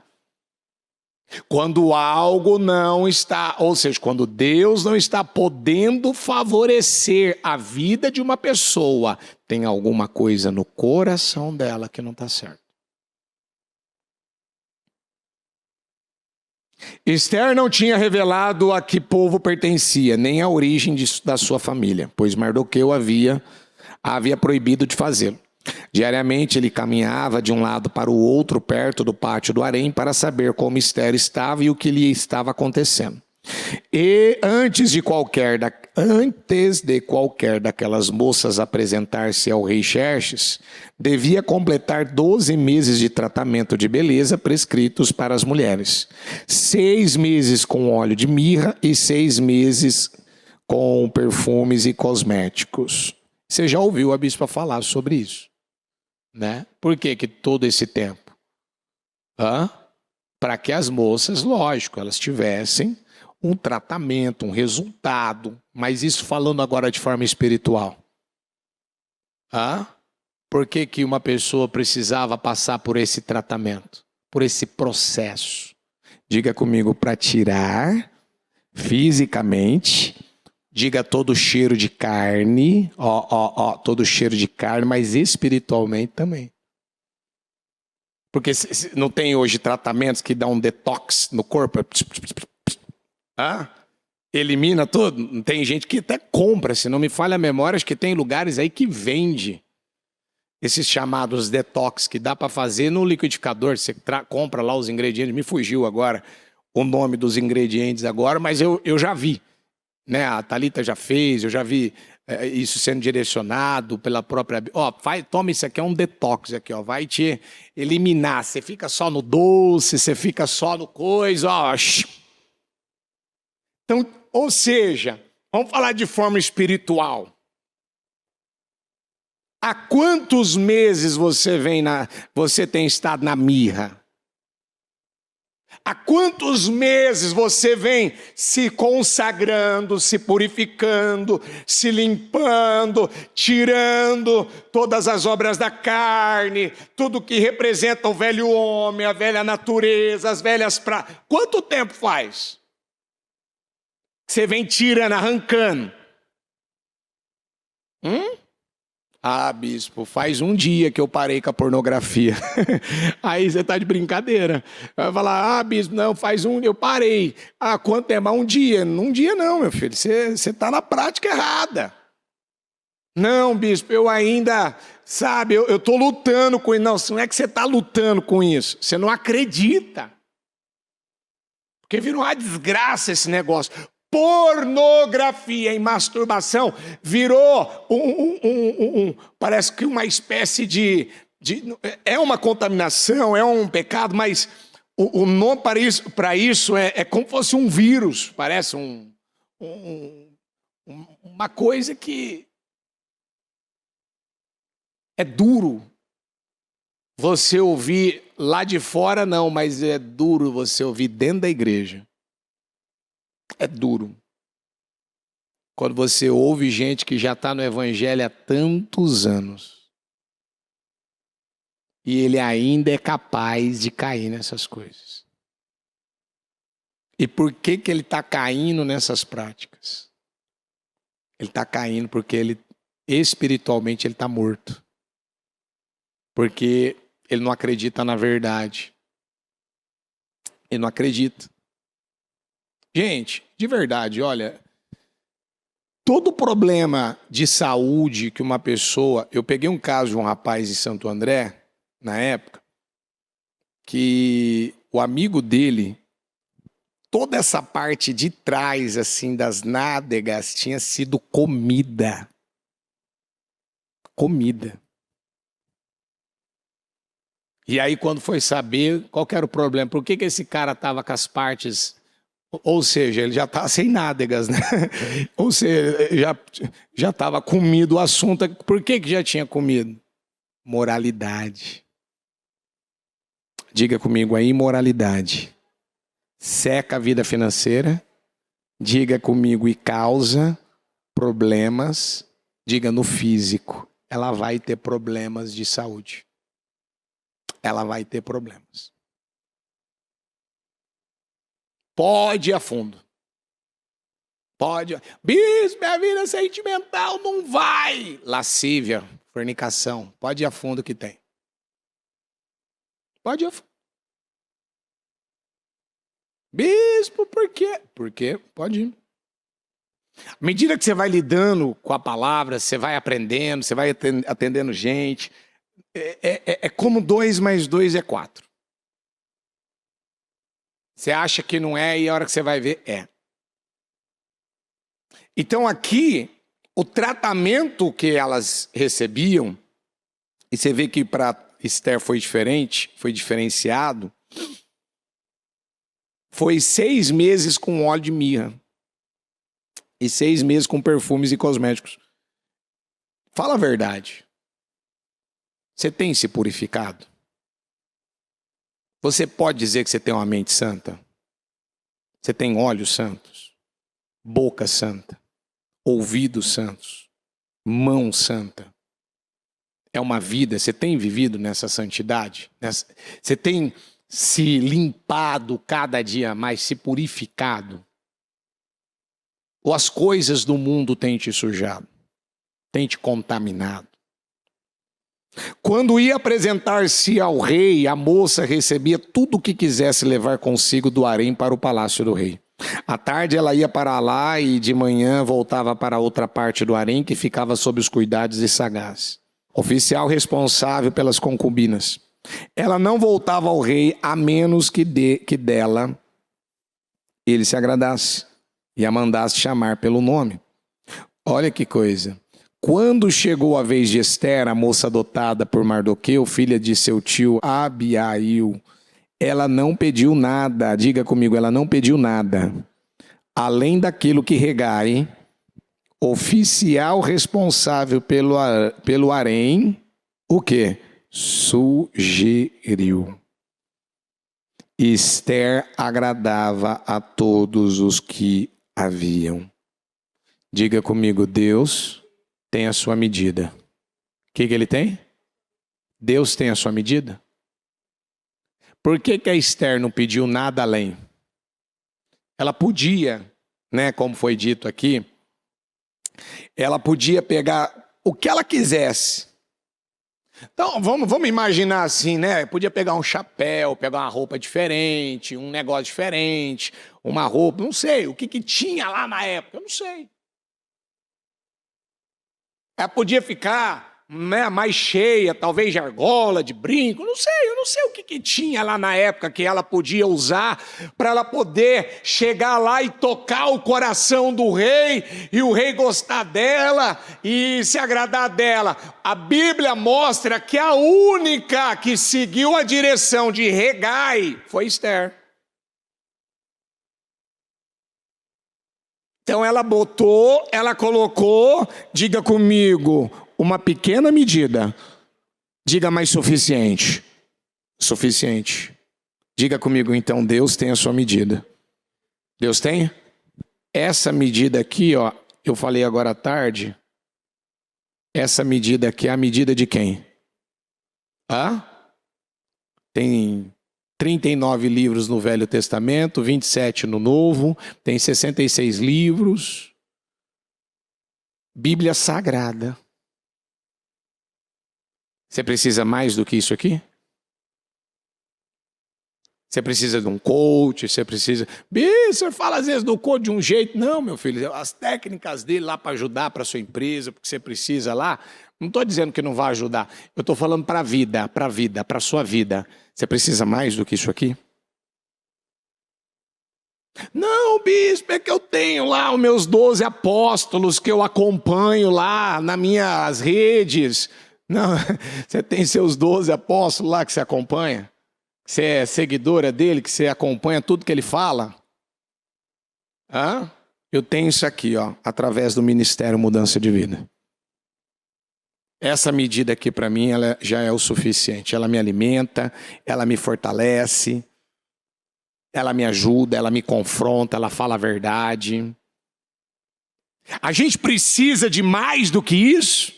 Quando algo não está, ou seja, quando Deus não está podendo favorecer a vida de uma pessoa, tem alguma coisa no coração dela que não está certo. Esther não tinha revelado a que povo pertencia, nem a origem da sua família, pois Mardoqueu havia proibido de fazê-lo. Diariamente ele caminhava de um lado para o outro perto do pátio do harém para saber como Esther estava e o que lhe estava acontecendo. E antes de qualquer daquelas moças apresentar-se ao rei Xerxes, devia completar 12 meses de tratamento de beleza prescritos para as mulheres. 6 meses com óleo de mirra e 6 meses com perfumes e cosméticos. Você já ouviu a bispa falar sobre isso, né? Por que todo esse tempo? Para que as moças, lógico, elas tivessem um tratamento, um resultado, mas isso falando agora de forma espiritual. Por que uma pessoa precisava passar por esse tratamento, por esse processo? Diga comigo, para tirar fisicamente, diga todo cheiro de carne, todo cheiro de carne, mas espiritualmente também. Porque não tem hoje tratamentos que dão um detox no corpo? Elimina tudo. Tem gente que até compra, se não me falha a memória, acho que tem lugares aí que vende esses chamados detox que dá para fazer no liquidificador. Você compra lá os ingredientes, me fugiu agora o nome dos ingredientes agora, mas eu já vi, né? A Thalita já fez, eu já vi isso sendo direcionado pela própria... toma isso aqui, é um detox aqui, vai te eliminar. Você fica só no doce, você fica só no coisa, Então, ou seja, vamos falar de forma espiritual. Há quantos meses você tem estado na mirra? Há quantos meses você vem se consagrando, se purificando, se limpando, tirando todas as obras da carne, tudo que representa o velho homem, a velha natureza, as velhas práticas? Quanto tempo faz? Você vem tirando, arrancando. Bispo, faz um dia que eu parei com a pornografia. Aí você tá de brincadeira. Vai falar, bispo, não, eu parei. Quanto tempo? Um dia. Um dia não, meu filho. Você tá na prática errada. Não, bispo, eu ainda, eu tô lutando com isso. Não é que você tá lutando com isso. Você não acredita. Porque virou uma desgraça esse negócio. Pornografia e masturbação virou parece que uma espécie de... É uma contaminação, é um pecado, mas o nome para isso é como se fosse um vírus. Parece uma coisa que é duro você ouvir lá de fora, não, mas é duro você ouvir dentro da igreja. É duro. Quando você ouve gente que já está no evangelho há tantos anos e ele ainda é capaz de cair nessas coisas. E por que ele está caindo nessas práticas? Ele está caindo porque espiritualmente ele está morto. Porque ele não acredita na verdade. Ele não acredita. Gente, de verdade, olha, todo problema de saúde que uma pessoa... Eu peguei um caso de um rapaz em Santo André, na época, que o amigo dele, toda essa parte de trás, assim, das nádegas, tinha sido comida. Comida. E aí, quando foi saber, qual que era o problema? Por que esse cara estava com as partes... Ou seja, ele já estava sem nádegas, né? Ou seja, já estava comido o assunto. Por que já tinha comido? Moralidade. Diga comigo aí, imoralidade. Seca a vida financeira. Diga comigo, e causa problemas. Diga no físico. Ela vai ter problemas de saúde. Ela vai ter problemas. Pode ir a fundo. Pode. Bispo, minha vida sentimental não vai. Lascívia, fornicação. Pode ir a fundo que tem. Pode ir a fundo. Bispo, por quê? Porque pode ir. À medida que você vai lidando com a palavra, você vai aprendendo, você vai atendendo gente. É como 2 mais 2 é 4. Você acha que não é e a hora que você vai ver, é. Então aqui, o tratamento que elas recebiam, e você vê que para Esther foi diferente, foi diferenciado, foi 6 meses com óleo de mirra. E 6 meses com perfumes e cosméticos. Fala a verdade. Você tem se purificado? Você pode dizer que você tem uma mente santa? Você tem olhos santos? Boca santa? Ouvidos santos? Mão santa? É uma vida, você tem vivido nessa santidade? Você tem se limpado cada dia mais, se purificado? Ou as coisas do mundo têm te sujado? Têm te contaminado? Quando ia apresentar-se ao rei, a moça recebia tudo o que quisesse levar consigo do harém para o palácio do rei. À tarde ela ia para lá e de manhã voltava para outra parte do harém que ficava sob os cuidados de Sagaz, oficial responsável pelas concubinas. Ela não voltava ao rei a menos que dela ele se agradasse e a mandasse chamar pelo nome. Olha que coisa. Quando chegou a vez de Esther, a moça adotada por Mardoqueu, filha de seu tio Abiail, ela não pediu nada, diga comigo, ela não pediu nada, além daquilo que Hegai, oficial responsável pelo harém, o quê? Sugeriu. Esther agradava a todos os que haviam. Diga comigo, Deus tem a sua medida. O que ele tem? Deus tem a sua medida. Por que a Esther não pediu nada além? Ela podia, né, como foi dito aqui, ela podia pegar o que ela quisesse. Então, vamos imaginar assim, né? Podia pegar um chapéu, pegar uma roupa diferente, um negócio diferente, uma roupa, não sei, o que tinha lá na época, eu não sei. Ela podia ficar, né, mais cheia, talvez de argola, de brinco, eu não sei o que tinha lá na época que ela podia usar para ela poder chegar lá e tocar o coração do rei e o rei gostar dela e se agradar dela. A Bíblia mostra que a única que seguiu a direção de Hegai foi Esther. Então ela colocou, diga comigo, uma pequena medida. Diga mais suficiente. Suficiente. Diga comigo então, Deus tem a sua medida. Deus tem? Essa medida aqui, ó, eu falei agora à tarde. Essa medida aqui é a medida de quem? Tem 39 livros no Velho Testamento, 27 no Novo, tem 66 livros. Bíblia Sagrada. Você precisa mais do que isso aqui? Você precisa de um coach, você precisa... O senhor fala às vezes do coach de um jeito. Não, meu filho, as técnicas dele lá para ajudar para sua empresa, porque você precisa lá, não estou dizendo que não vai ajudar. Eu estou falando para a vida, para a sua vida. Você precisa mais do que isso aqui? Não, bispo, é que eu tenho lá os meus 12 apóstolos que eu acompanho lá nas minhas redes. Não, você tem seus 12 apóstolos lá que você acompanha? Você é seguidora dele, que você acompanha tudo que ele fala? Hã? Eu tenho isso aqui, ó, através do Ministério Mudança de Vida. Essa medida aqui para mim, ela já é o suficiente. Ela me alimenta, ela me fortalece, ela me ajuda, ela me confronta, ela fala a verdade. A gente precisa de mais do que isso.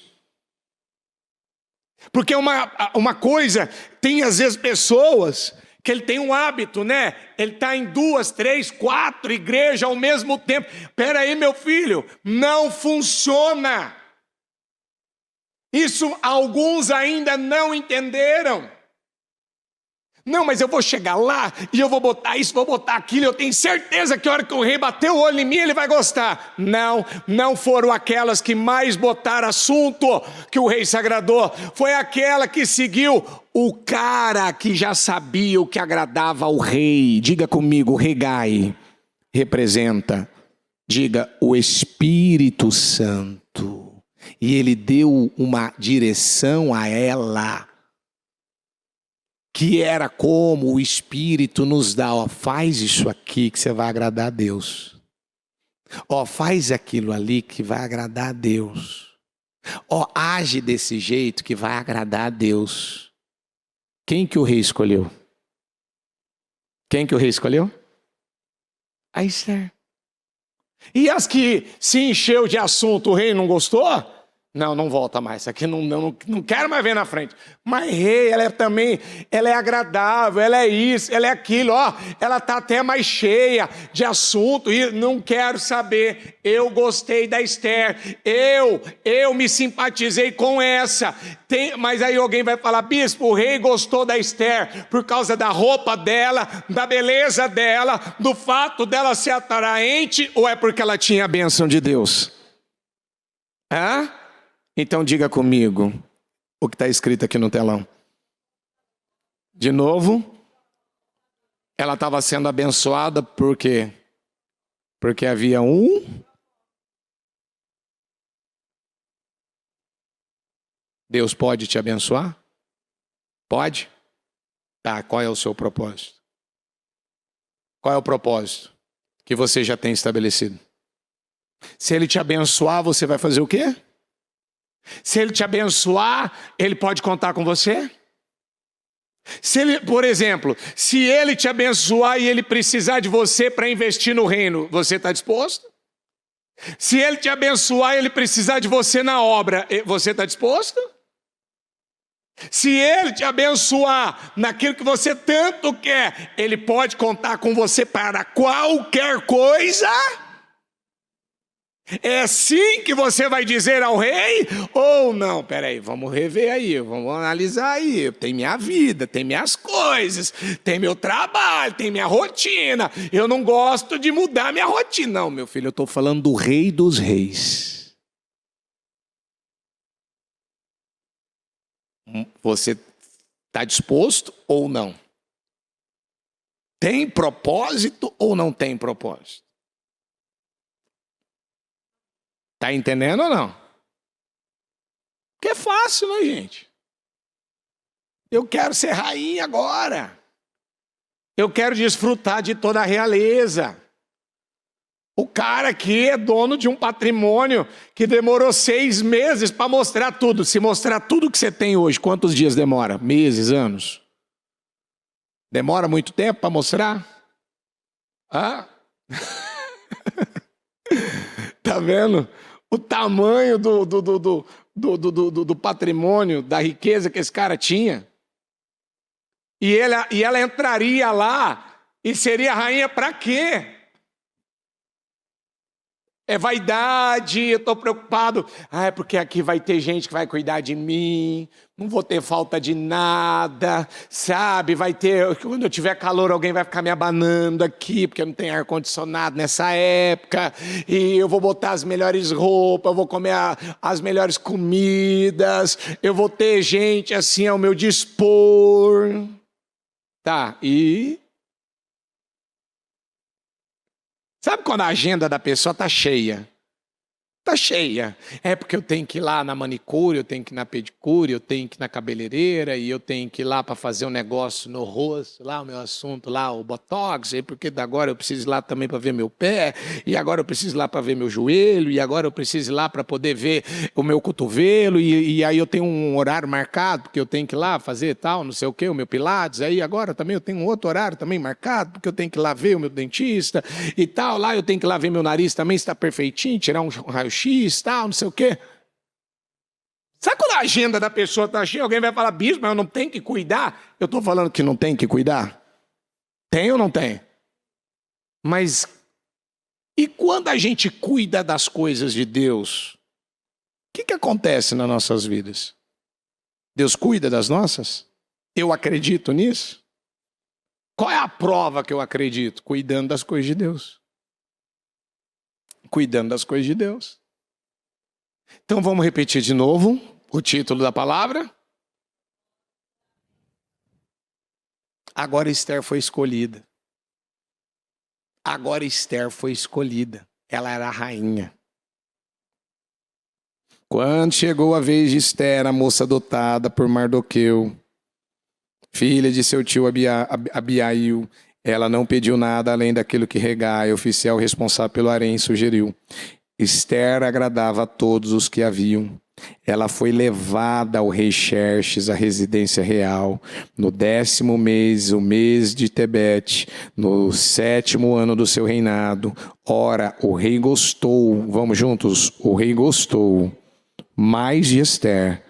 Porque uma coisa, tem às vezes pessoas que ele tem um hábito, né? Ele está em 2, 3, 4 igrejas ao mesmo tempo. Espera aí, meu filho, não funciona. Isso alguns ainda não entenderam. Não, mas eu vou chegar lá e eu vou botar isso, vou botar aquilo. Eu tenho certeza que a hora que o rei bater o olho em mim, ele vai gostar. Não, não foram aquelas que mais botaram assunto que o rei se agradou. Foi aquela que seguiu o cara que já sabia o que agradava ao rei. Diga comigo, regai, representa. Diga, o Espírito Santo. E ele deu uma direção a ela, que era como o Espírito nos dá, ó, faz isso aqui que você vai agradar a Deus. Ó, faz aquilo ali que vai agradar a Deus. Ó, age desse jeito que vai agradar a Deus. Quem que o rei escolheu? Quem que o rei escolheu? A Esther. E as que se encheu de assunto, o rei não gostou? Não, não volta mais, isso aqui não quero mais ver na frente. Mas rei, ela é também, ela é agradável, ela é isso, ela é aquilo, ó, ela está até mais cheia de assunto e não quero saber. Eu gostei da Esther, eu me simpatizei com essa. Mas aí alguém vai falar, bispo, o rei gostou da Esther por causa da roupa dela, da beleza dela, do fato dela ser atraente, ou é porque ela tinha a bênção de Deus? Hã? Então diga comigo o que está escrito aqui no telão. De novo, ela estava sendo abençoada por quê? Porque havia um... Deus pode te abençoar? Pode? Tá, qual é o seu propósito? Qual é o propósito que você já tem estabelecido? Se ele te abençoar, você vai fazer o quê? Se ele te abençoar, ele pode contar com você? Se ele, por exemplo, se ele te abençoar e ele precisar de você para investir no reino, você está disposto? Se ele te abençoar e ele precisar de você na obra, você está disposto? Se ele te abençoar naquilo que você tanto quer, ele pode contar com você para qualquer coisa? É assim que você vai dizer ao rei? Ou não? Peraí, vamos rever aí, vamos analisar aí. Tem minha vida, tem minhas coisas, tem meu trabalho, tem minha rotina. Eu não gosto de mudar minha rotina. Não, meu filho, eu estou falando do rei dos reis. Você está disposto ou não? Tem propósito ou não tem propósito? Tá entendendo ou não? Porque é fácil, né, gente? Eu quero ser rainha agora. Eu quero desfrutar de toda a realeza. O cara aqui é dono de um patrimônio que demorou 6 meses para mostrar tudo. Se mostrar tudo que você tem hoje, quantos dias demora? Meses, anos? Demora muito tempo para mostrar? Ah? Tá vendo? O tamanho do patrimônio, da riqueza que esse cara tinha. E ela entraria lá e seria rainha para quê? É vaidade, eu estou preocupado. Ah, é porque aqui vai ter gente que vai cuidar de mim, não vou ter falta de nada, sabe? Vai ter, quando eu tiver calor, alguém vai ficar me abanando aqui, porque não tem ar-condicionado nessa época, e eu vou botar as melhores roupas, eu vou comer as melhores comidas, eu vou ter gente assim ao meu dispor. Tá, e... Sabe quando a agenda da pessoa está cheia? Está cheia. É porque eu tenho que ir lá na manicure, eu tenho que ir na pedicure, eu tenho que ir na cabeleireira, e eu tenho que ir lá para fazer um negócio no rosto, lá o meu assunto, lá o botox, e porque agora eu preciso ir lá também para ver meu pé, e agora eu preciso ir lá para ver meu joelho, e agora eu preciso ir lá para poder ver o meu cotovelo, e aí eu tenho um horário marcado, porque eu tenho que ir lá fazer tal, não sei o quê, o meu pilates, aí agora também eu tenho um outro horário também marcado, porque eu tenho que ir lá ver o meu dentista e tal, lá eu tenho que ir lá ver meu nariz também, se está perfeitinho, tirar um raio-x, tal, não sei o quê. Sabe quando a agenda da pessoa está cheia, alguém vai falar, bispo, mas eu não tenho que cuidar? Eu estou falando que não tem que cuidar? Tem ou não tem? Mas, e quando a gente cuida das coisas de Deus, o que acontece nas nossas vidas? Deus cuida das nossas? Eu acredito nisso? Qual é a prova que eu acredito? Cuidando das coisas de Deus. Cuidando das coisas de Deus. Então vamos repetir de novo o título da palavra. Agora Esther foi escolhida. Agora Esther foi escolhida. Ela era a rainha. Quando chegou a vez de Esther, a moça adotada por Mardoqueu, filha de seu tio Abiail, ela não pediu nada além daquilo que Hegai, oficial responsável pelo harém, sugeriu. Esther agradava a todos os que a viam. Ela foi levada ao rei Xerxes, à residência real, no 10º mês, o mês de Tebete, no 7º ano do seu reinado. Ora, o rei gostou, vamos juntos, o rei gostou mais de Esther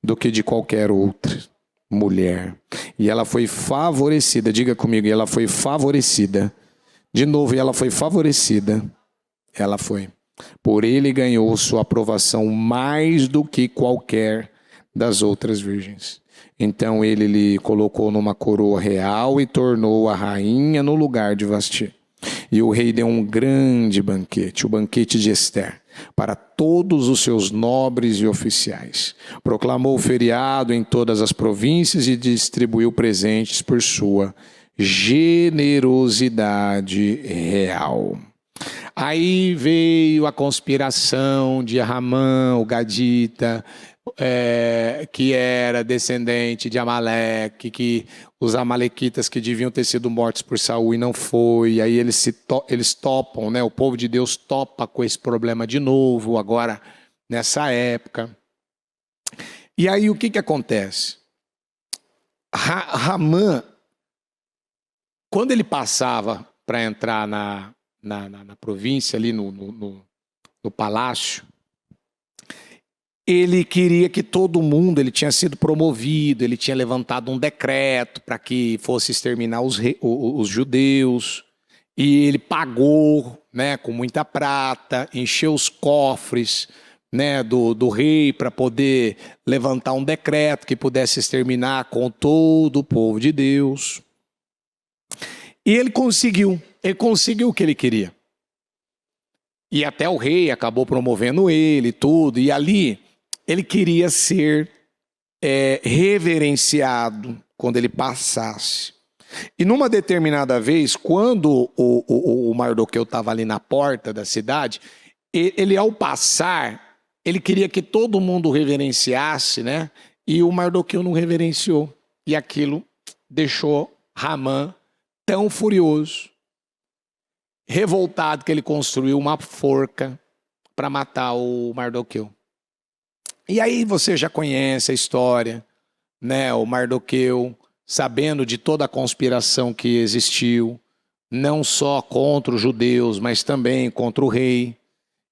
do que de qualquer outra mulher. E ela foi favorecida, diga comigo, e ela foi favorecida. De novo, e ela foi favorecida. Ela foi. Por ele ganhou sua aprovação mais do que qualquer das outras virgens. Então ele lhe colocou numa coroa real e tornou a rainha no lugar de Vasti. E o rei deu um grande banquete, o banquete de Esther, para todos os seus nobres e oficiais. Proclamou feriado em todas as províncias e distribuiu presentes por sua generosidade real. Aí veio a conspiração de Ramã, o Gadita, que era descendente de Amaleque, que os amalequitas que deviam ter sido mortos por Saul e não foi. Aí eles topam, né? O povo de Deus topa com esse problema de novo, agora nessa época. E aí o que acontece? Ramã, quando ele passava para entrar na província, ali no palácio, ele queria que todo mundo, ele tinha sido promovido, ele tinha levantado um decreto para que fosse exterminar os judeus, e ele pagou, né, com muita prata, encheu os cofres, né, do rei para poder levantar um decreto que pudesse exterminar com todo o povo de Deus. E ele conseguiu o que ele queria. E até o rei acabou promovendo ele, tudo, e ali ele queria ser reverenciado quando ele passasse. E numa determinada vez, quando o Mardoqueu estava ali na porta da cidade, ele ao passar, ele queria que todo mundo reverenciasse, né? E o Mardoqueu não reverenciou. E aquilo deixou Ramã tão furioso, revoltado, que ele construiu uma forca para matar o Mardoqueu. E aí você já conhece a história, né? O Mardoqueu, sabendo de toda a conspiração que existiu, não só contra os judeus, mas também contra o rei.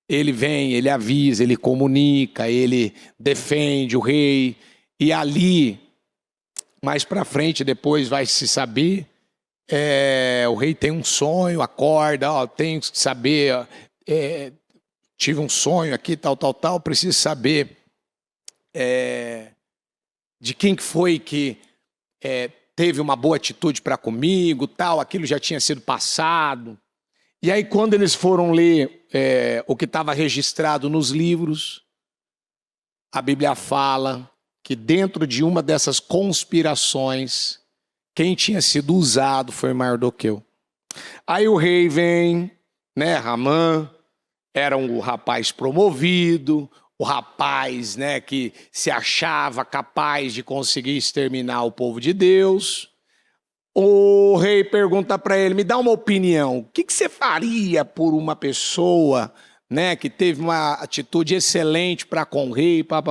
Ele vem, ele avisa, ele comunica, ele defende o rei. E ali, mais para frente, depois vai se saber, o rei tem um sonho, acorda, tenho que saber, tive um sonho aqui, tal, preciso saber de quem que foi que teve uma boa atitude para comigo, tal, aquilo já tinha sido passado. E aí quando eles foram ler o que estava registrado nos livros, a Bíblia fala que dentro de uma dessas conspirações, quem tinha sido usado foi Mardoqueu. Aí o rei vem, né? Ramã era um rapaz promovido, o rapaz, né, que se achava capaz de conseguir exterminar o povo de Deus. O rei pergunta para ele: me dá uma opinião, o que você faria por uma pessoa, né, que teve uma atitude excelente para com o rei, pá.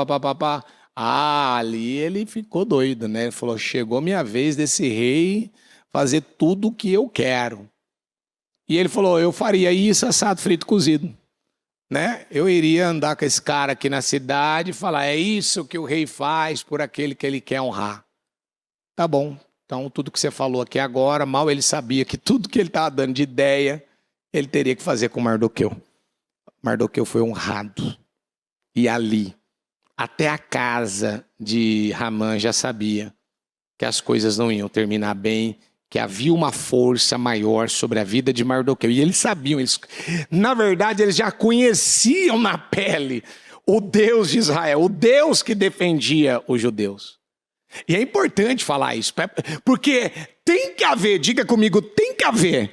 Ah, ali ele ficou doido, né? Ele falou: chegou minha vez desse rei fazer tudo o que eu quero. E ele falou: eu faria isso, assado, frito, cozido, né? Eu iria andar com esse cara aqui na cidade e falar: é isso que o rei faz por aquele que ele quer honrar. Tá bom. Então, tudo que você falou aqui agora, mal ele sabia que tudo que ele estava dando de ideia, ele teria que fazer com Mardoqueu. Mardoqueu foi honrado. E ali, até a casa de Ramã já sabia que as coisas não iam terminar bem, que havia uma força maior sobre a vida de Mardoqueu. E eles sabiam, na verdade, eles já conheciam na pele o Deus de Israel, o Deus que defendia os judeus. E é importante falar isso, porque tem que haver, diga comigo, tem que haver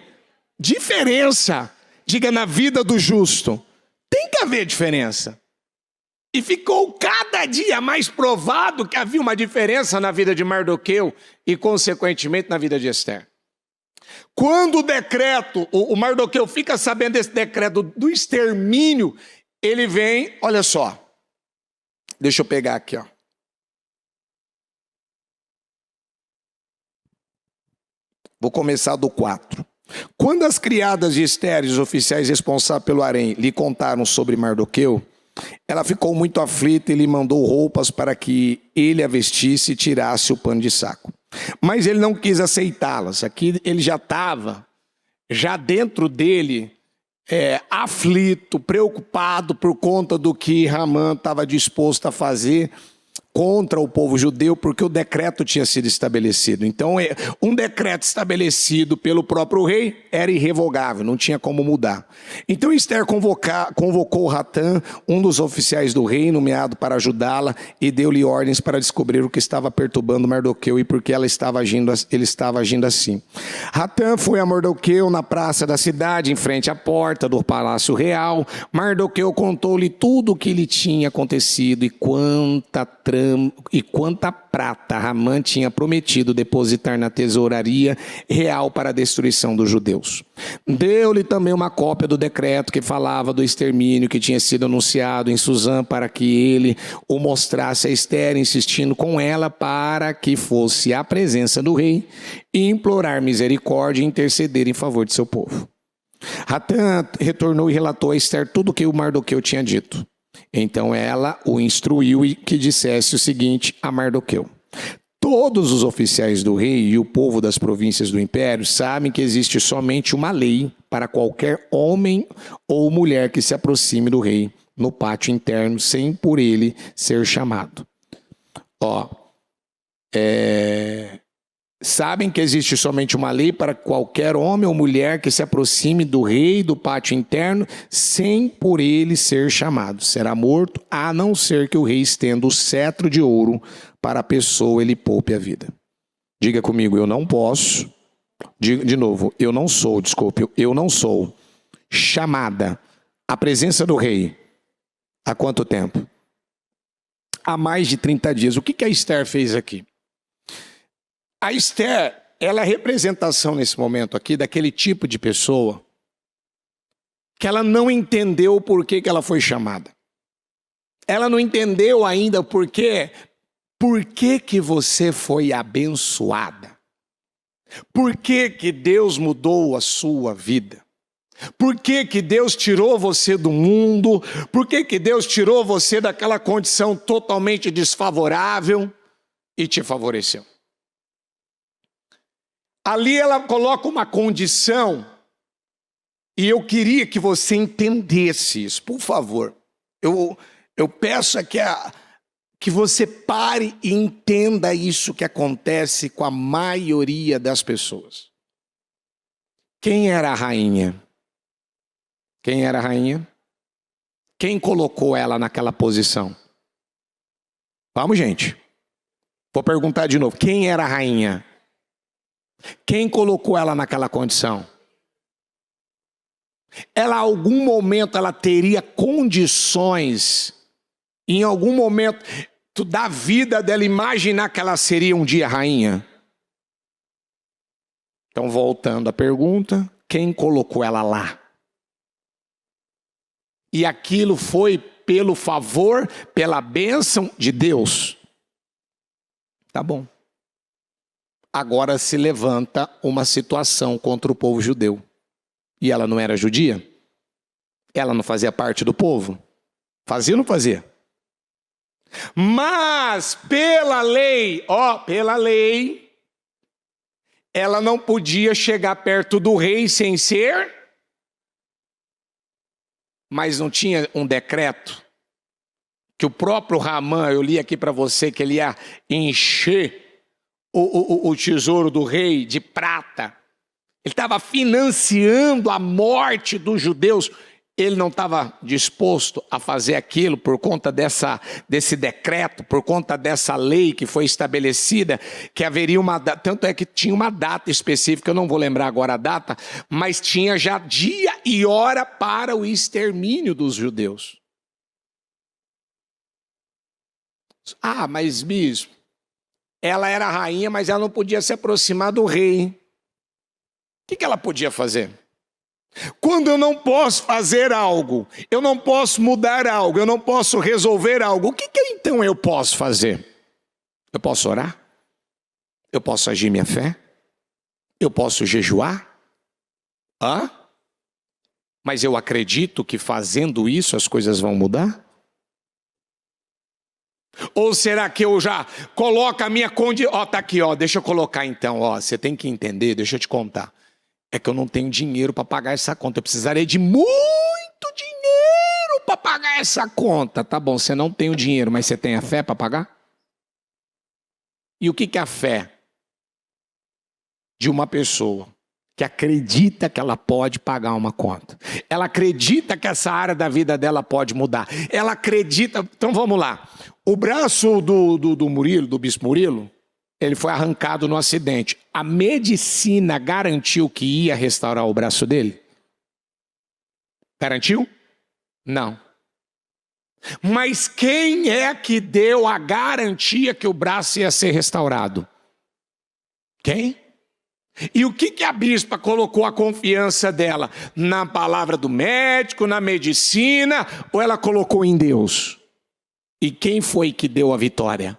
diferença, diga, na vida do justo, tem que haver diferença. E ficou cada dia mais provado que havia uma diferença na vida de Mardoqueu e, consequentemente, na vida de Ester. Quando o decreto, o Mardoqueu fica sabendo desse decreto do extermínio, ele vem, olha só, deixa eu pegar aqui, ó. Vou começar do 4. Quando as criadas de Ester e os oficiais responsáveis pelo harém lhe contaram sobre Mardoqueu, ela ficou muito aflita e lhe mandou roupas para que ele a vestisse e tirasse o pano de saco. Mas ele não quis aceitá-las. Aqui ele já estava, já dentro dele, aflito, preocupado por conta do que Ramã estava disposto a fazer contra o povo judeu, porque o decreto tinha sido estabelecido. Então, um decreto estabelecido pelo próprio rei era irrevogável, não tinha como mudar. Então, Ester convocou Hatã, um dos oficiais do rei, nomeado para ajudá-la, e deu-lhe ordens para descobrir o que estava perturbando Mardoqueu e por que ele estava agindo assim. Hatã foi a Mardoqueu na praça da cidade, em frente à porta do palácio real. Mardoqueu contou-lhe tudo o que lhe tinha acontecido e quanta prata Ramã tinha prometido depositar na tesouraria real para a destruição dos judeus. Deu-lhe também uma cópia do decreto que falava do extermínio que tinha sido anunciado em Suzã para que ele o mostrasse a Ester, insistindo com ela para que fosse à presença do rei e implorar misericórdia e interceder em favor de seu povo. Hatã retornou e relatou a Ester tudo o que o Mardoqueu tinha dito. Então ela o instruiu e que dissesse o seguinte a Mardoqueu: todos os oficiais do rei e o povo das províncias do império sabem que existe somente uma lei para qualquer homem ou mulher que se aproxime do rei no pátio interno sem por ele ser chamado. Sabem que existe somente uma lei para qualquer homem ou mulher que se aproxime do rei do pátio interno sem por ele ser chamado. Será morto, a não ser que o rei estenda o cetro de ouro para a pessoa e lhe poupe a vida. Diga comigo, eu não posso. Diga de novo, eu não sou chamada à presença do rei. Há quanto tempo? Há mais de 30 dias. O que a Ester fez aqui? A Ester, ela é a representação nesse momento aqui daquele tipo de pessoa que ela não entendeu o porquê que ela foi chamada. Ela não entendeu ainda o porquê. Por que você foi abençoada? Por que Deus mudou a sua vida? Por que Deus tirou você do mundo? Por que Deus tirou você daquela condição totalmente desfavorável e te favoreceu? Ali ela coloca uma condição, e eu queria que você entendesse isso, por favor. Eu peço que você pare e entenda isso que acontece com a maioria das pessoas. Quem era a rainha? Quem era a rainha? Quem colocou ela naquela posição? Vamos, gente. Vou perguntar de novo. Quem era a rainha? Quem colocou ela naquela condição? Ela, em algum momento, ela teria condições, em algum momento, da vida dela, imaginar que ela seria um dia rainha? Então, voltando à pergunta, quem colocou ela lá? E aquilo foi pelo favor, pela bênção de Deus. Tá bom. Agora se levanta uma situação contra o povo judeu. E ela não era judia? Ela não fazia parte do povo? Fazia ou não fazia? Mas pela lei, pela lei, ela não podia chegar perto do rei sem ser. Mas não tinha um decreto que o próprio Ramã, eu li aqui para você, que ele ia encher o tesouro do rei de prata. Ele estava financiando a morte dos judeus. Ele não estava disposto a fazer aquilo por conta desse decreto, por conta dessa lei que foi estabelecida, que haveria uma data, tanto é que tinha uma data específica, eu não vou lembrar agora a data, mas tinha já dia e hora para o extermínio dos judeus. Ah, mas bispo, ela era rainha, mas ela não podia se aproximar do rei. O que ela podia fazer? Quando eu não posso fazer algo, eu não posso mudar algo, eu não posso resolver algo, o que então eu posso fazer? Eu posso orar? Eu posso agir minha fé? Eu posso jejuar? Mas eu acredito que fazendo isso as coisas vão mudar? Ou será que eu já coloco a minha condição? Tá aqui, deixa eu colocar então, você tem que entender, deixa eu te contar. É que eu não tenho dinheiro para pagar essa conta. Eu precisaria de muito dinheiro para pagar essa conta. Tá bom, você não tem o dinheiro, mas você tem a fé para pagar? E o que é a fé? De uma pessoa que acredita que ela pode pagar uma conta. Ela acredita que essa área da vida dela pode mudar. Ela acredita... Então vamos lá. O braço do Murilo, do bispo Murilo, ele foi arrancado no acidente. A medicina garantiu que ia restaurar o braço dele? Garantiu? Não. Mas quem é que deu a garantia que o braço ia ser restaurado? Quem? E o que a bispa colocou a confiança dela? Na palavra do médico, na medicina, ou ela colocou em Deus? E quem foi que deu a vitória?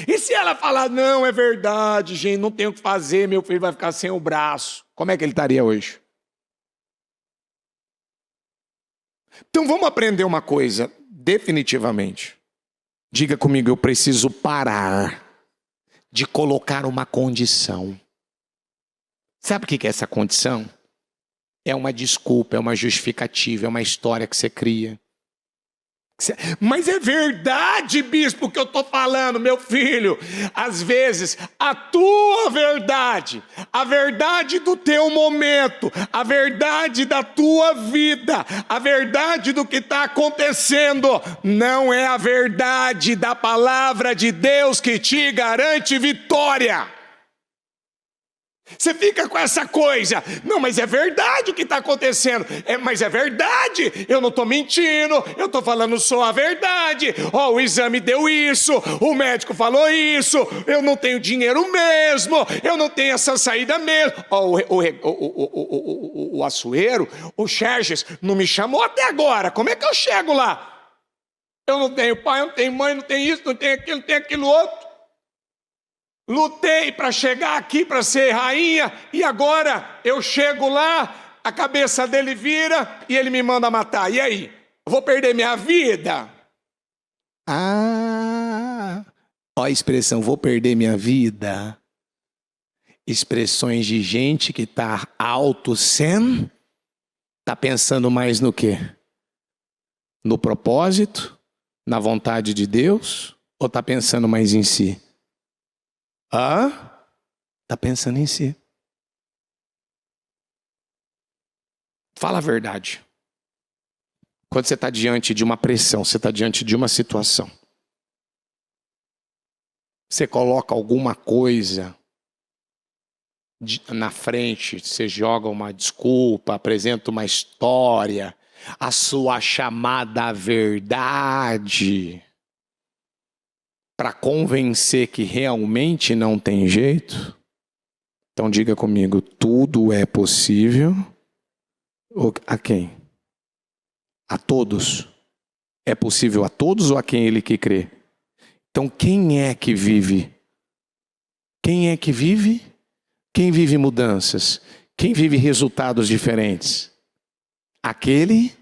E se ela falar, não, é verdade, gente, não tem o que fazer, meu filho vai ficar sem o braço, como é que ele estaria hoje? Então vamos aprender uma coisa, definitivamente. Diga comigo, eu preciso parar de colocar uma condição. Sabe o que é essa condição? É uma desculpa, é uma justificativa, é uma história que você cria. Mas é verdade, bispo, o que eu estou falando, meu filho. Às vezes, a tua verdade, a verdade do teu momento, a verdade da tua vida, a verdade do que está acontecendo, não é a verdade da palavra de Deus que te garante vitória. Você fica com essa coisa, não, mas é verdade o que está acontecendo, mas é verdade, eu não estou mentindo, eu estou falando só a verdade, o exame deu isso, o médico falou isso, eu não tenho dinheiro mesmo, eu não tenho essa saída mesmo, o Açoeiro, o Xerxes, não me chamou até agora, como é que eu chego lá? Eu não tenho pai, eu não tenho mãe, não tenho isso, não tenho aquilo outro. Lutei para chegar aqui para ser rainha e agora eu chego lá, a cabeça dele vira e ele me manda matar. E aí? Eu vou perder minha vida? Olha a expressão, vou perder minha vida. Expressões de gente que está auto-sen, está pensando mais no quê? No propósito? Na vontade de Deus? Ou está pensando mais em si? Está pensando em si. Fala a verdade. Quando você está diante de uma pressão, você está diante de uma situação, você coloca alguma coisa na frente, você joga uma desculpa, apresenta uma história, a sua chamada verdade, para convencer que realmente não tem jeito. Então diga comigo, tudo é possível. A quem? A todos. É possível a todos ou a quem ele que crê? Então quem é que vive? Quem é que vive? Quem vive mudanças? Quem vive resultados diferentes? Aquele.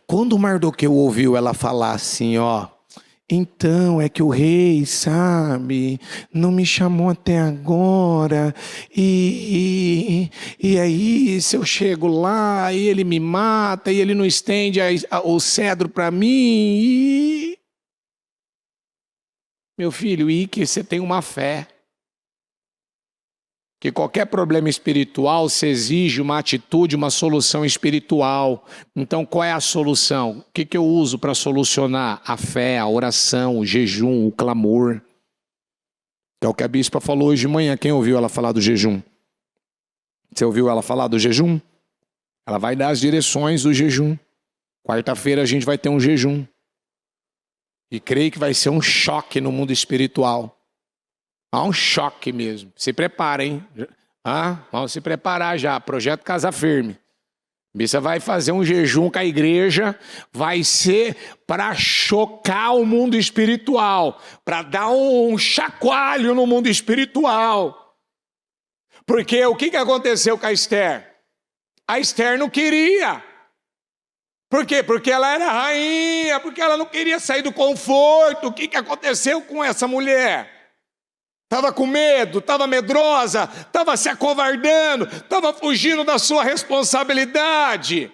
Quando Mardoqueu ouviu ela falar assim, ó, então é que o rei, sabe, não me chamou até agora, e aí se eu chego lá, e ele me mata, e ele não estende o cedro para mim, e... Meu filho, e que você tem uma fé. Que qualquer problema espiritual se exige uma atitude, uma solução espiritual. Então qual é a solução? O que eu uso para solucionar? A fé, a oração, o jejum, o clamor. Que é o que a bispa falou hoje de manhã. Quem ouviu ela falar do jejum? Você ouviu ela falar do jejum? Ela vai dar as direções do jejum. Quarta-feira a gente vai ter um jejum. E creio que vai ser um choque no mundo espiritual. Há um choque mesmo. Se prepara, hein? Vamos se preparar já. Projeto Casa Firme. Você vai fazer um jejum com a igreja. Vai ser para chocar o mundo espiritual. Para dar um chacoalho no mundo espiritual. Porque o que aconteceu com a Esther? A Esther não queria. Por quê? Porque ela era rainha. Porque ela não queria sair do conforto. O que aconteceu com essa mulher? Estava com medo, estava medrosa, estava se acovardando, estava fugindo da sua responsabilidade.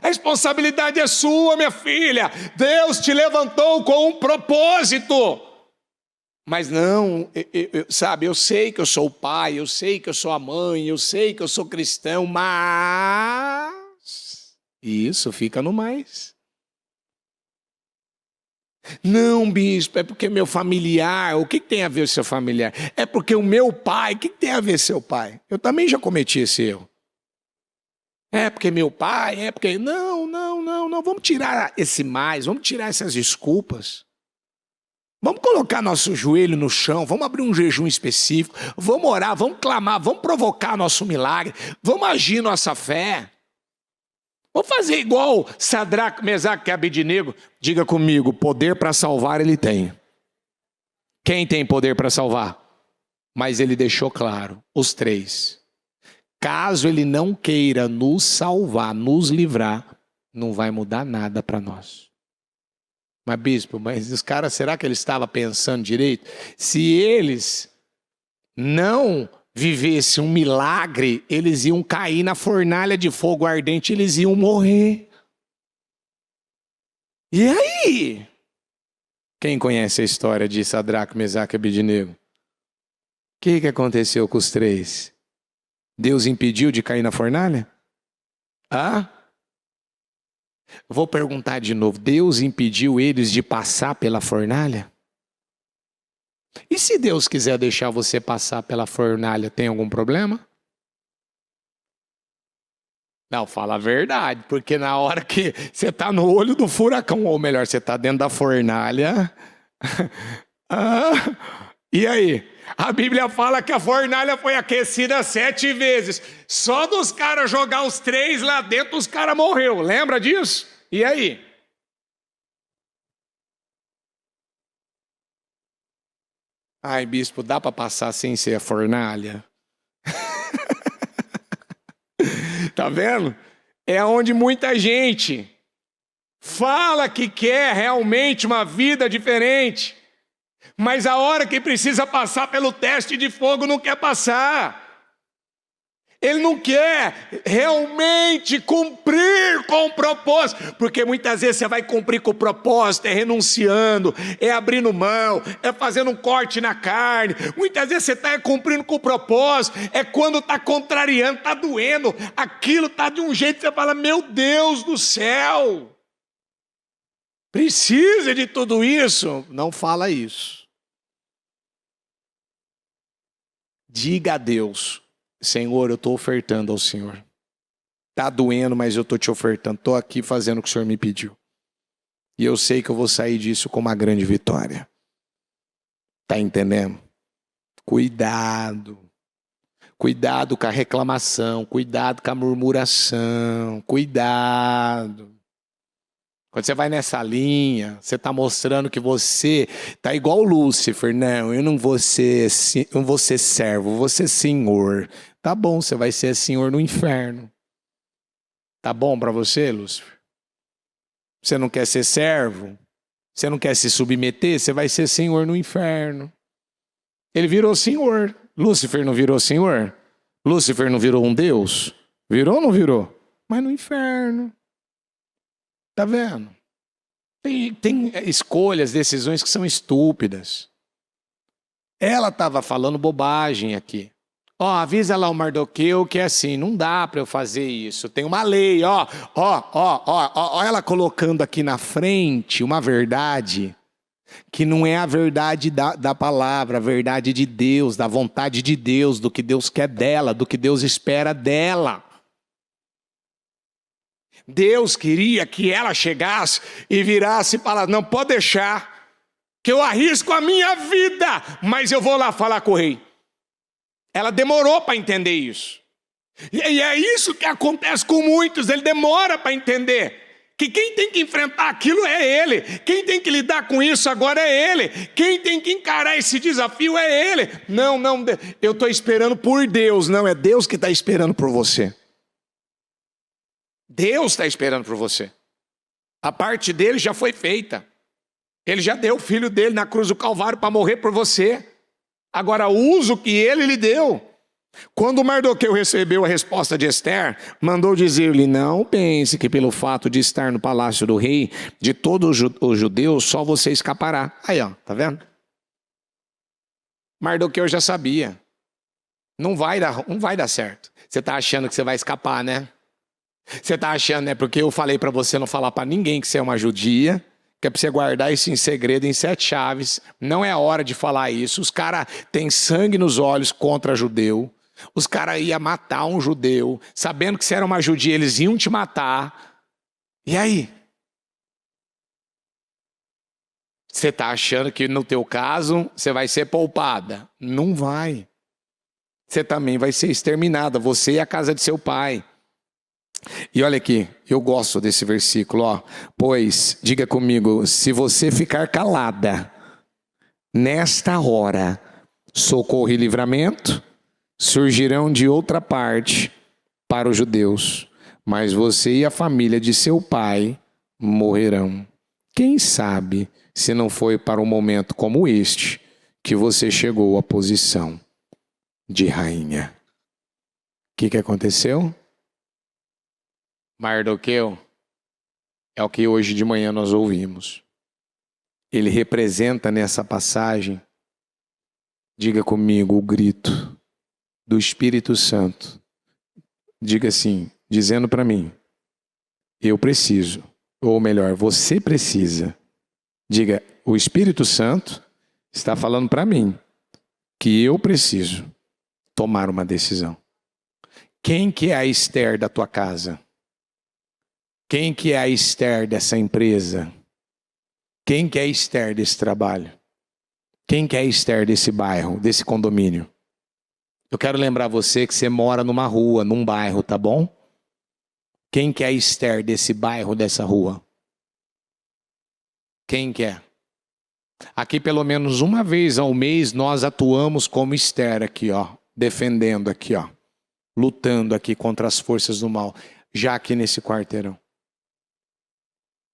A responsabilidade é sua, minha filha. Deus te levantou com um propósito. Mas não, sabe, eu sei que eu sou o pai, eu sei que eu sou a mãe, eu sei que eu sou cristão, mas... Isso fica no mais. Não, bispo, é porque meu familiar. O que tem a ver o seu familiar? É porque o meu pai. O que tem a ver seu pai? Eu também já cometi esse erro. É porque meu pai, é porque... Não. Vamos tirar esse mais, vamos tirar essas desculpas. Vamos colocar nosso joelho no chão, vamos abrir um jejum específico, vamos orar, vamos clamar, vamos provocar nosso milagre, vamos agir nossa fé. Vamos fazer igual Sadraque, Mesaque e Abednego. Diga comigo, poder para salvar ele tem. Quem tem poder para salvar? Mas ele deixou claro, os três. Caso ele não queira nos salvar, nos livrar, não vai mudar nada para nós. Mas bispo, mas os caras, será que ele estava pensando direito? Se eles não vivesse um milagre, eles iam cair na fornalha de fogo ardente, eles iam morrer. E aí? Quem conhece a história de Sadraque, Mesaque e Abednego? O que aconteceu com os três? Deus impediu de cair na fornalha? Vou perguntar de novo. Deus impediu eles de passar pela fornalha? E se Deus quiser deixar você passar pela fornalha, tem algum problema? Não, fala a verdade, porque na hora que você está no olho do furacão, ou melhor, você está dentro da fornalha, e aí? A Bíblia fala que a fornalha foi aquecida 7 vezes. Só dos caras jogar os 3 lá dentro, os caras morreu. Lembra disso? E aí? Ai, bispo, dá para passar sem ser a fornalha? Tá vendo? É onde muita gente fala que quer realmente uma vida diferente, mas a hora que precisa passar pelo teste de fogo não quer passar. Ele não quer realmente cumprir com o propósito, porque muitas vezes você vai cumprir com o propósito, é renunciando, é abrindo mão, é fazendo um corte na carne. Muitas vezes você está cumprindo com o propósito, é quando está contrariando, está doendo, aquilo está de um jeito que você fala, meu Deus do céu, precisa de tudo isso? Não fala isso. Diga a Deus, Senhor, eu estou ofertando ao Senhor. Está doendo, mas eu estou te ofertando. Estou aqui fazendo o que o Senhor me pediu. E eu sei que eu vou sair disso com uma grande vitória. Está entendendo? Cuidado. Cuidado com a reclamação. Cuidado com a murmuração. Cuidado. Quando você vai nessa linha, você está mostrando que você está igual o Lúcifer. Não, eu não vou ser servo, vou ser senhor. Tá bom, você vai ser senhor no inferno. Tá bom para você, Lúcifer? Você não quer ser servo? Você não quer se submeter? Você vai ser senhor no inferno. Ele virou senhor. Lúcifer não virou senhor? Lúcifer não virou um deus? Virou ou não virou? Mas no inferno. Tá vendo? Tem escolhas, decisões que são estúpidas. Ela estava falando bobagem aqui. Ó, avisa lá o Mardoqueu que é assim, não dá para eu fazer isso. Tem uma lei, ó, ela colocando aqui na frente uma verdade que não é a verdade da palavra, a verdade de Deus, da vontade de Deus, do que Deus quer dela, do que Deus espera dela. Deus queria que ela chegasse e virasse e falasse, não, pode deixar, que eu arrisco a minha vida, mas eu vou lá falar com o rei. Ela demorou para entender isso. E é isso que acontece com muitos, ele demora para entender. Que quem tem que enfrentar aquilo é ele. Quem tem que lidar com isso agora é ele. Quem tem que encarar esse desafio é ele. Não, eu estou esperando por Deus. Não, é Deus que está esperando por você. Deus está esperando por você. A parte dele já foi feita. Ele já deu o filho dele na cruz do Calvário para morrer por você. Agora usa o que ele lhe deu. Quando Mardoqueu recebeu a resposta de Esther, mandou dizer-lhe, não pense que pelo fato de estar no palácio do rei, de todos os judeus, só você escapará. Aí, ó, tá vendo? Mardoqueu já sabia. Não vai dar certo. Você está achando que você vai escapar, né? Você está achando, né? Porque eu falei para você não falar para ninguém que você é uma judia, que é para você guardar isso em segredo, em 7 chaves. Não é hora de falar isso. Os caras têm sangue nos olhos contra judeu. Os caras iam matar um judeu. Sabendo que você era uma judia, eles iam te matar. E aí? Você está achando que no teu caso você vai ser poupada? Não vai. Você também vai ser exterminada. Você e a casa de seu pai. E olha aqui, eu gosto desse versículo, ó. Pois, diga comigo, se você ficar calada, nesta hora, socorro e livramento surgirão de outra parte para os judeus, mas você e a família de seu pai morrerão. Quem sabe se não foi para um momento como este que você chegou à posição de rainha. O que aconteceu? Mardoqueu é o que hoje de manhã nós ouvimos. Ele representa nessa passagem, diga comigo, o grito do Espírito Santo. Diga assim, dizendo para mim, eu preciso, ou melhor, você precisa. Diga, o Espírito Santo está falando para mim que eu preciso tomar uma decisão. Quem que é a Esther da tua casa? Quem que é a Esther dessa empresa? Quem que é a Esther desse trabalho? Quem que é a Esther desse bairro, desse condomínio? Eu quero lembrar você que você mora numa rua, num bairro, tá bom? Quem que é a Esther desse bairro, dessa rua? Quem que é? Aqui pelo menos uma vez ao mês nós atuamos como Esther aqui, ó, defendendo aqui, ó, lutando aqui contra as forças do mal, já aqui nesse quarteirão.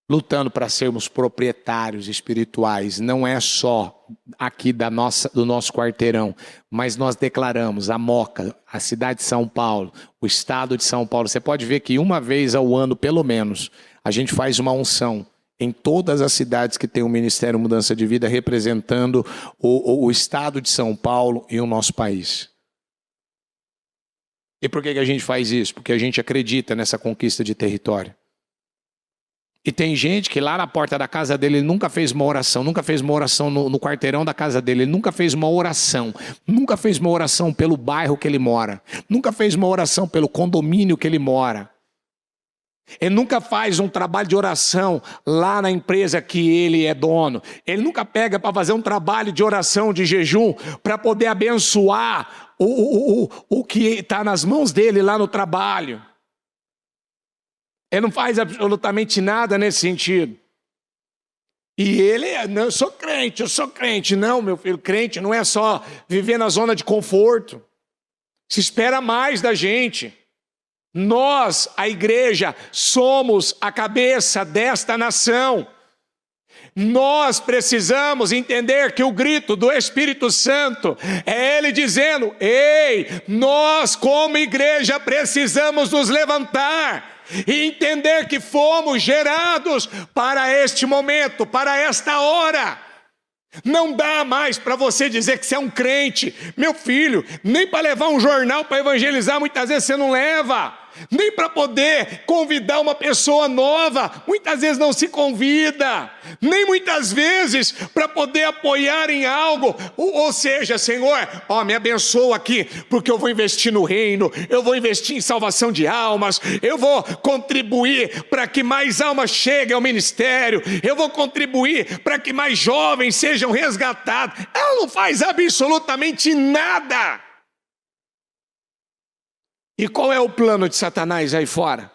Lutando para sermos proprietários espirituais, não é só aqui do nosso quarteirão, mas nós declaramos a Moca, a cidade de São Paulo, o estado de São Paulo. Você pode ver que uma vez ao ano, pelo menos, a gente faz uma unção em todas as cidades que tem o Ministério Mudança de Vida, representando o estado de São Paulo e o nosso país. E por que a gente faz isso? Porque a gente acredita nessa conquista de território. E tem gente que lá na porta da casa dele, ele nunca fez uma oração, nunca fez uma oração no quarteirão da casa dele, ele nunca fez uma oração, nunca fez uma oração pelo bairro que ele mora, nunca fez uma oração pelo condomínio que ele mora. Ele nunca faz um trabalho de oração lá na empresa que ele é dono. Ele nunca pega para fazer um trabalho de oração, de jejum, para poder abençoar o que está nas mãos dele lá no trabalho. Ele não faz absolutamente nada nesse sentido. E ele, não, eu sou crente. Não, meu filho, crente não é só viver na zona de conforto. Se espera mais da gente. Nós, a igreja, somos a cabeça desta nação. Nós precisamos entender que o grito do Espírito Santo é Ele dizendo: ei, nós como igreja precisamos nos levantar e entender que fomos gerados para este momento, para esta hora. Não dá mais para você dizer que você é um crente. Meu filho, nem para levar um jornal para evangelizar muitas vezes você não leva. Nem para poder convidar uma pessoa nova, muitas vezes não se convida. Nem muitas vezes para poder apoiar em algo. Ou seja, Senhor, me abençoa aqui, porque eu vou investir no reino, eu vou investir em salvação de almas, eu vou contribuir para que mais almas cheguem ao ministério, eu vou contribuir para que mais jovens sejam resgatados. Ela não faz absolutamente nada. E qual é o plano de Satanás aí fora?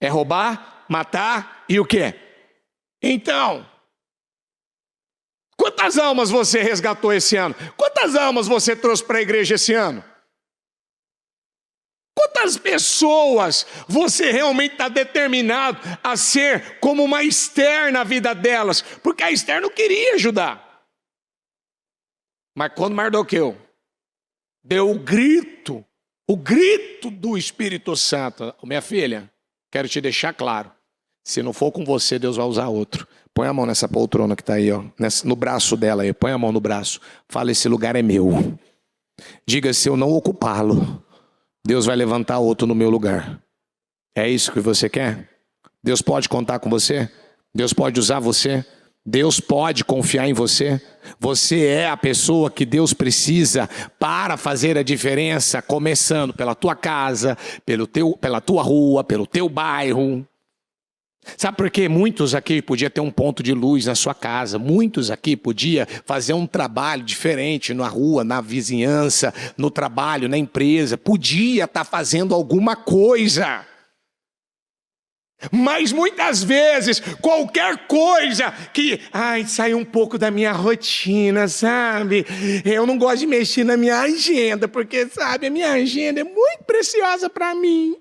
É roubar, matar e o quê? Então, quantas almas você resgatou esse ano? Quantas almas você trouxe para a igreja esse ano? Quantas pessoas você realmente está determinado a ser como uma Esther na vida delas? Porque a Esther não queria ajudar. Mas quando Mardoqueu deu o grito do Espírito Santo: minha filha, quero te deixar claro, se não for com você, Deus vai usar outro. Põe a mão nessa poltrona que está aí, ó, no braço dela aí, põe a mão no braço. Fala: esse lugar é meu. Diga: se eu não ocupá-lo, Deus vai levantar outro no meu lugar. É isso que você quer? Deus pode contar com você? Deus pode usar você? Deus pode confiar em você? Você é a pessoa que Deus precisa para fazer a diferença, começando pela tua casa, pela tua rua, pelo teu bairro. Sabe por quê? Muitos aqui podiam ter um ponto de luz na sua casa, muitos aqui podiam fazer um trabalho diferente na rua, na vizinhança, no trabalho, na empresa, podia estar fazendo alguma coisa. Mas muitas vezes, qualquer coisa que sai um pouco da minha rotina, sabe? Eu não gosto de mexer na minha agenda, porque, sabe, a minha agenda é muito preciosa para mim.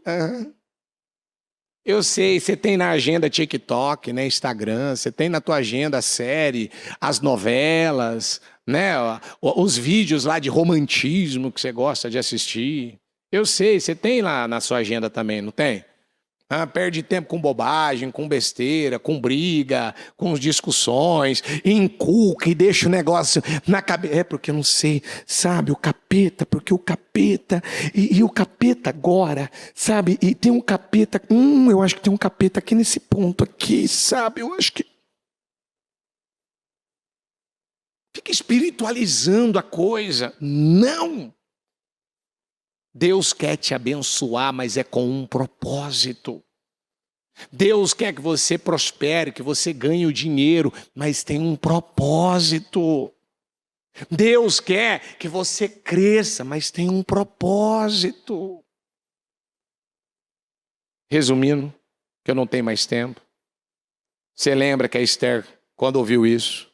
Eu sei, você tem na agenda TikTok, né, Instagram, você tem na tua agenda a série, as novelas, né, os vídeos lá de romantismo que você gosta de assistir. Eu sei, você tem lá na sua agenda também, não tem? Perde tempo com bobagem, com besteira, com briga, com discussões, inculca e deixa o negócio na cabeça. É porque eu não sei, sabe, o capeta, porque o capeta, e o capeta agora, sabe, e tem um capeta, eu acho que tem um capeta aqui nesse ponto aqui, sabe, eu acho que... Fica espiritualizando a coisa. Não! Deus quer te abençoar, mas é com um propósito. Deus quer que você prospere, que você ganhe o dinheiro, mas tem um propósito. Deus quer que você cresça, mas tem um propósito. Resumindo, que eu não tenho mais tempo. Você lembra que a Esther, quando ouviu isso,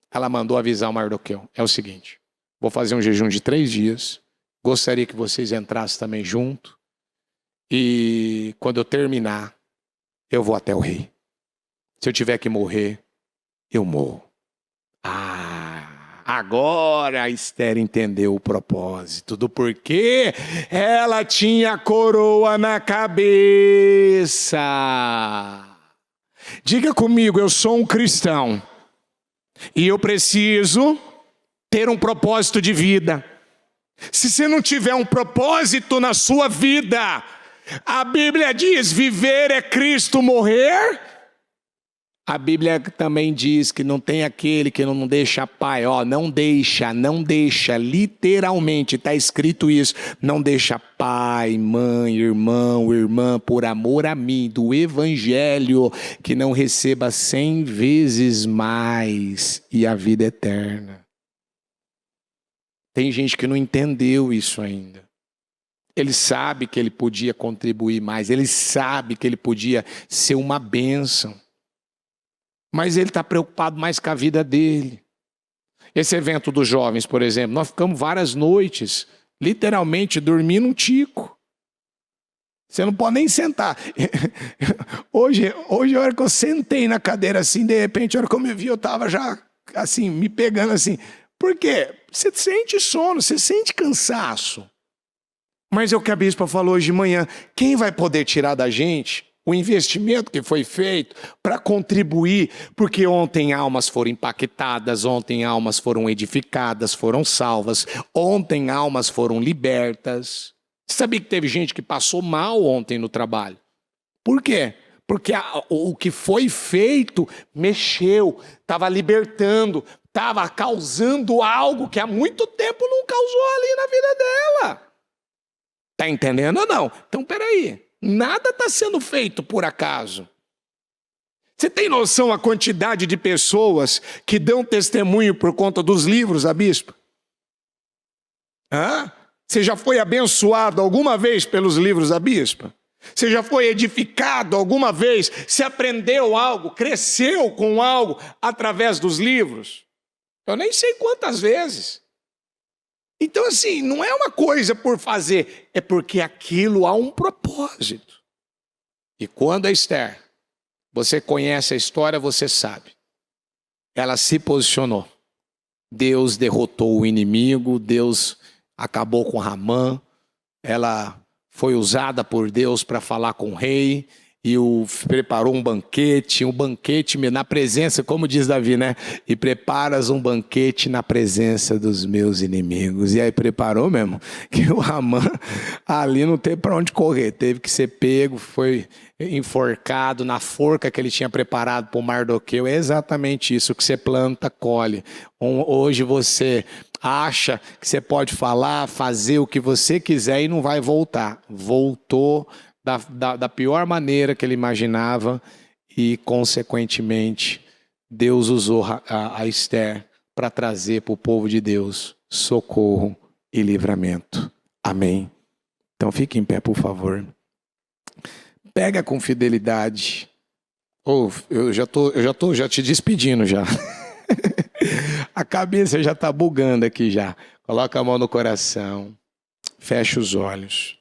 ela mandou avisar o Mardoqueu. É o seguinte: vou fazer um jejum de 3 dias. Gostaria que vocês entrassem também junto. E quando eu terminar, eu vou até o rei. Se eu tiver que morrer, eu morro. Agora a Esther entendeu o propósito do porquê ela tinha coroa na cabeça. Diga comigo: eu sou um cristão. E eu preciso ter um propósito de vida. Se você não tiver um propósito na sua vida, a Bíblia diz: viver é Cristo, morrer A Bíblia também diz que não tem aquele que não deixa pai, ó, não deixa, literalmente está escrito isso, não deixa pai, mãe, irmão, irmã, por amor a mim, do evangelho, que não receba 100 vezes mais e a vida eterna. Tem gente que não entendeu isso ainda. Ele sabe que ele podia contribuir mais, ele sabe que ele podia ser uma bênção. Mas ele está preocupado mais com a vida dele. Esse evento dos jovens, por exemplo, nós ficamos várias noites, literalmente dormindo um tico. Você não pode nem sentar. Hoje a hora que eu sentei na cadeira assim, de repente, a hora que eu me vi, eu estava já assim, me pegando assim. Por quê? Você sente sono, você sente cansaço. Mas é o que a bispa falou hoje de manhã. Quem vai poder tirar da gente o investimento que foi feito para contribuir? Porque ontem almas foram impactadas, ontem almas foram edificadas, foram salvas, ontem almas foram libertas. Você sabia que teve gente que passou mal ontem no trabalho? Por quê? Porque o que foi feito mexeu, estava libertando, estava causando algo que há muito tempo não causou ali na vida dela. Está entendendo ou não? Então, peraí. Nada está sendo feito por acaso. Você tem noção a quantidade de pessoas que dão testemunho por conta dos livros, a bispa? Você já foi abençoado alguma vez pelos livros da bispa? Você já foi edificado alguma vez? Você aprendeu algo, cresceu com algo através dos livros? Eu nem sei quantas vezes. Então, assim, não é uma coisa por fazer, é porque aquilo há um propósito. E quando a Esther, você conhece a história, você sabe. Ela se posicionou. Deus derrotou o inimigo, Deus acabou com Ramã, ela foi usada por Deus para falar com o rei, e preparou um banquete na presença, como diz Davi, né? E preparas um banquete na presença dos meus inimigos. E aí preparou mesmo, que o Ramã ali não teve para onde correr, teve que ser pego, foi enforcado na forca que ele tinha preparado para o Mardoqueu. É exatamente isso, que você planta, colhe. Hoje você acha que você pode falar, fazer o que você quiser e não vai voltar. Voltou da pior maneira que ele imaginava e, consequentemente, Deus usou a Esther para trazer para o povo de Deus socorro e livramento. Amém? Então fique em pé, por favor. Pega com fidelidade. Eu já te despedindo já. A cabeça já está bugando aqui já. Coloca a mão no coração. Fecha os olhos.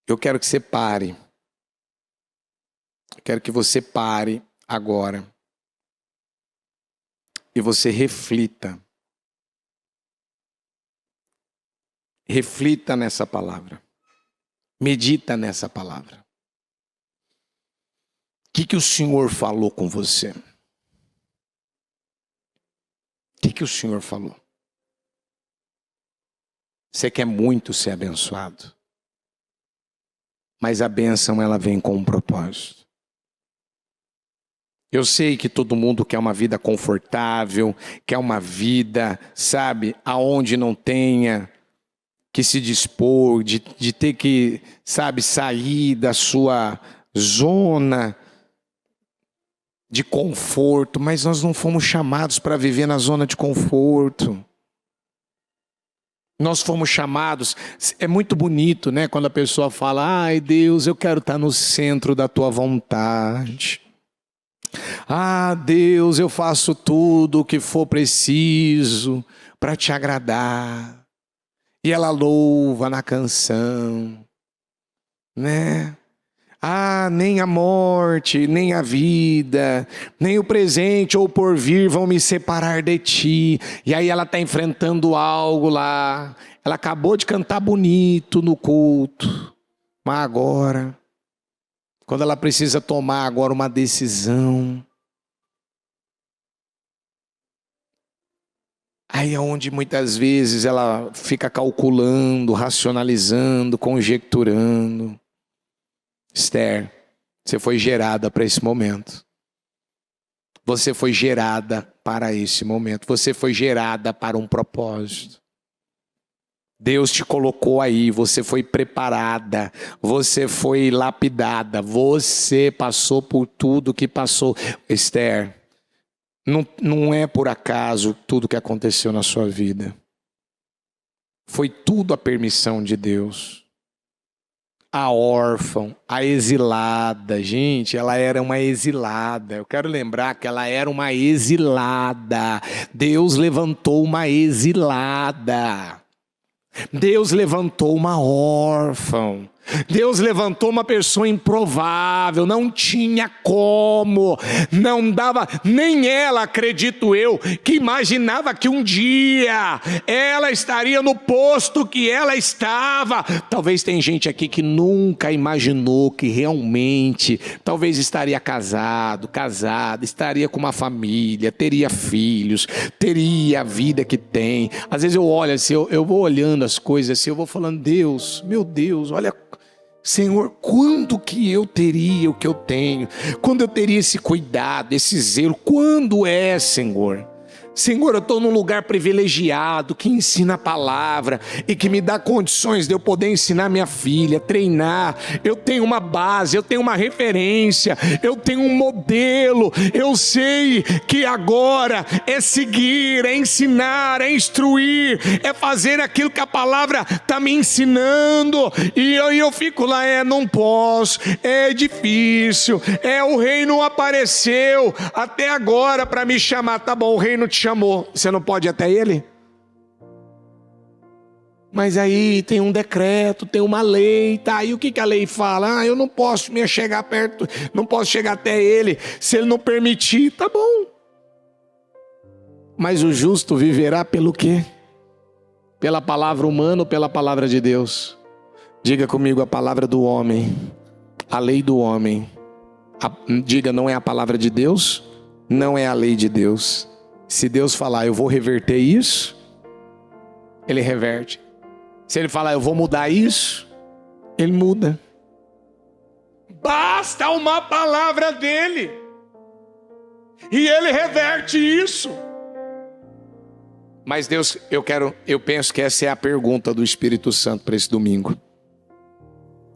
Eu quero que você pare. Eu quero que você pare agora. E você reflita. Reflita nessa palavra. Medita nessa palavra. O que o Senhor falou com você? O que o Senhor falou? Você quer muito ser abençoado. Mas a bênção, ela vem com um propósito. Eu sei que todo mundo quer uma vida confortável, quer uma vida, sabe, aonde não tenha que se dispor, de ter que, sabe, sair da sua zona de conforto. Mas nós não fomos chamados para viver na zona de conforto. Nós fomos chamados, é muito bonito, né? Quando a pessoa fala, ai Deus, eu quero estar no centro da tua vontade. Ah Deus, eu faço tudo o que for preciso para te agradar. E ela louva na canção, né? Ah, nem a morte, nem a vida, nem o presente ou o porvir vão me separar de ti. E aí ela está enfrentando algo lá. Ela acabou de cantar bonito no culto. Mas agora, quando ela precisa tomar agora uma decisão, aí é onde muitas vezes ela fica calculando, racionalizando, conjecturando. Esther, você foi gerada para esse momento. Você foi gerada para esse momento. Você foi gerada para um propósito. Deus te colocou aí, você foi preparada, você foi lapidada, você passou por tudo que passou. Esther, não é por acaso tudo que aconteceu na sua vida. Foi tudo a permissão de Deus. A órfã, a exilada, gente, ela era uma exilada. Eu quero lembrar que ela era uma exilada. Deus levantou uma exilada. Deus levantou uma órfã. Deus levantou uma pessoa improvável, não tinha como, não dava, nem ela, acredito eu, que imaginava que um dia ela estaria no posto que ela estava. Talvez tem gente aqui que nunca imaginou que realmente, talvez estaria casada, estaria com uma família, teria filhos, teria a vida que tem. Às vezes eu olho assim, eu vou olhando as coisas assim, eu vou falando, Deus, meu Deus, olha, Senhor, quando que eu teria o que eu tenho? Quando eu teria esse cuidado, esse zelo? Quando é, Senhor? Senhor, eu estou num lugar privilegiado, que ensina a palavra e que me dá condições de eu poder ensinar minha filha, treinar. Eu tenho uma base, eu tenho uma referência, eu tenho um modelo. Eu sei que agora é seguir, é ensinar, é instruir, é fazer aquilo que a palavra está me ensinando. E eu fico lá, não posso, é difícil, o rei não apareceu até agora para me chamar. Tá bom, o rei não te chamou, você não pode ir até ele? Mas aí tem um decreto, tem uma lei, tá? E o que a lei fala? Eu não posso me chegar perto, não posso chegar até ele, se ele não permitir, tá bom. Mas o justo viverá pelo quê? Pela palavra humana ou pela palavra de Deus? Diga comigo, a palavra do homem, a lei do homem. Diga, não é a palavra de Deus, não é a lei de Deus. Se Deus falar, eu vou reverter isso, Ele reverte. Se Ele falar, eu vou mudar isso, Ele muda. Basta uma palavra dEle, e Ele reverte isso. Mas Deus, eu penso que essa é a pergunta do Espírito Santo para esse domingo.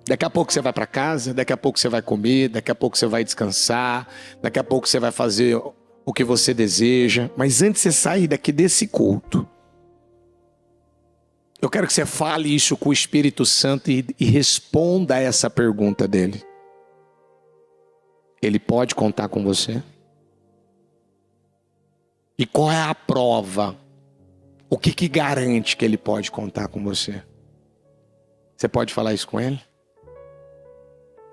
Daqui a pouco você vai para casa, daqui a pouco você vai comer, daqui a pouco você vai descansar, daqui a pouco você vai fazer o que você deseja, mas antes de você sair daqui desse culto, eu quero que você fale isso com o Espírito Santo e responda a essa pergunta dele. Ele pode contar com você? E qual é a prova? O que garante que ele pode contar com você? Você pode falar isso com ele?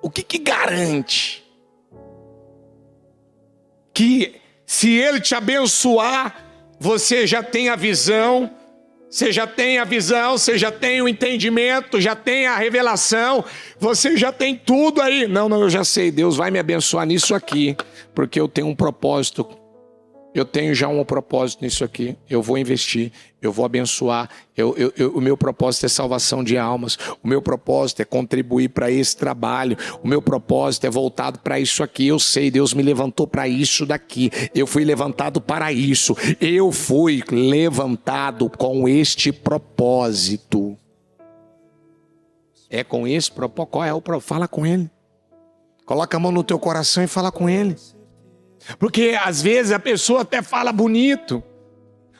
O que garante que se ele te abençoar, você já tem a visão, você já tem o entendimento, já tem a revelação, você já tem tudo aí. Não, eu já sei, Deus vai me abençoar nisso aqui, porque eu tenho um propósito. Eu tenho já um propósito nisso aqui. Eu vou investir, eu vou abençoar. O meu propósito é salvação de almas. O meu propósito é contribuir para esse trabalho. O meu propósito é voltado para isso aqui. Eu sei, Deus me levantou para isso daqui. Eu fui levantado para isso. Eu fui levantado com este propósito. É com esse propósito. Qual é o propósito? Fala com ele. Coloca a mão no teu coração e fala com ele. Porque às vezes a pessoa até fala bonito,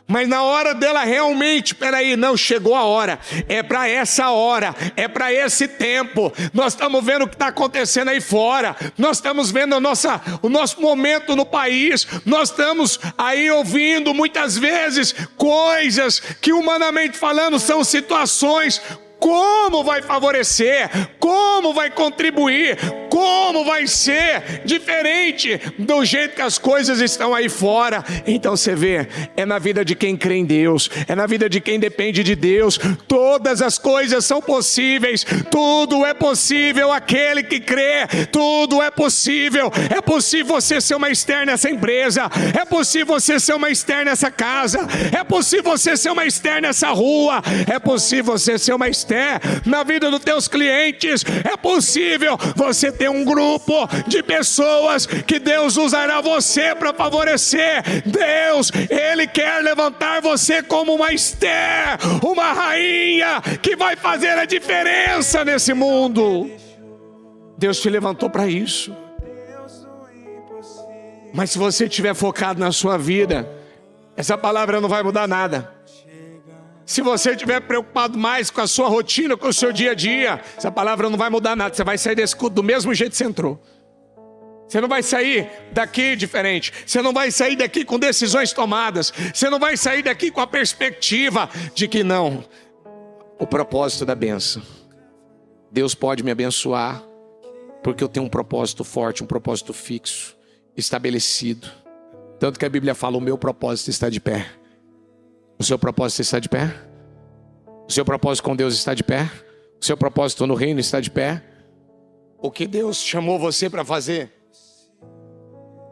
mas na hora dela realmente, peraí, não, chegou a hora, é para essa hora, é para esse tempo. Nós estamos vendo o que está acontecendo aí fora, nós estamos vendo o nosso momento no país, nós estamos aí ouvindo muitas vezes coisas que humanamente falando são situações. Como vai favorecer? Como vai contribuir? Como vai ser diferente do jeito que as coisas estão aí fora? Então você vê, é na vida de quem crê em Deus, é na vida de quem depende de Deus. Todas as coisas são possíveis, tudo é possível aquele que crê, tudo é possível. É possível você ser uma Esther nessa empresa, é possível você ser uma Esther nessa casa, é possível você ser uma Esther nessa rua, é possível você ser uma Esther Esther, na vida dos teus clientes. É possível você ter um grupo de pessoas que Deus usará você para favorecer. Deus, Ele quer levantar você como uma Esther, uma rainha que vai fazer a diferença nesse mundo. Deus te levantou para isso. Mas se você estiver focado na sua vida, essa palavra não vai mudar nada. Se você estiver preocupado mais com a sua rotina, com o seu dia a dia, essa palavra não vai mudar nada. Você vai sair desse culto do mesmo jeito que você entrou. Você não vai sair daqui diferente. Você não vai sair daqui com decisões tomadas. Você não vai sair daqui com a perspectiva de que não. O propósito da bênção. Deus pode me abençoar porque eu tenho um propósito forte, um propósito fixo, estabelecido. Tanto que a Bíblia fala: o meu propósito está de pé. O seu propósito está de pé? O seu propósito com Deus está de pé? O seu propósito no reino está de pé? O que Deus chamou você para fazer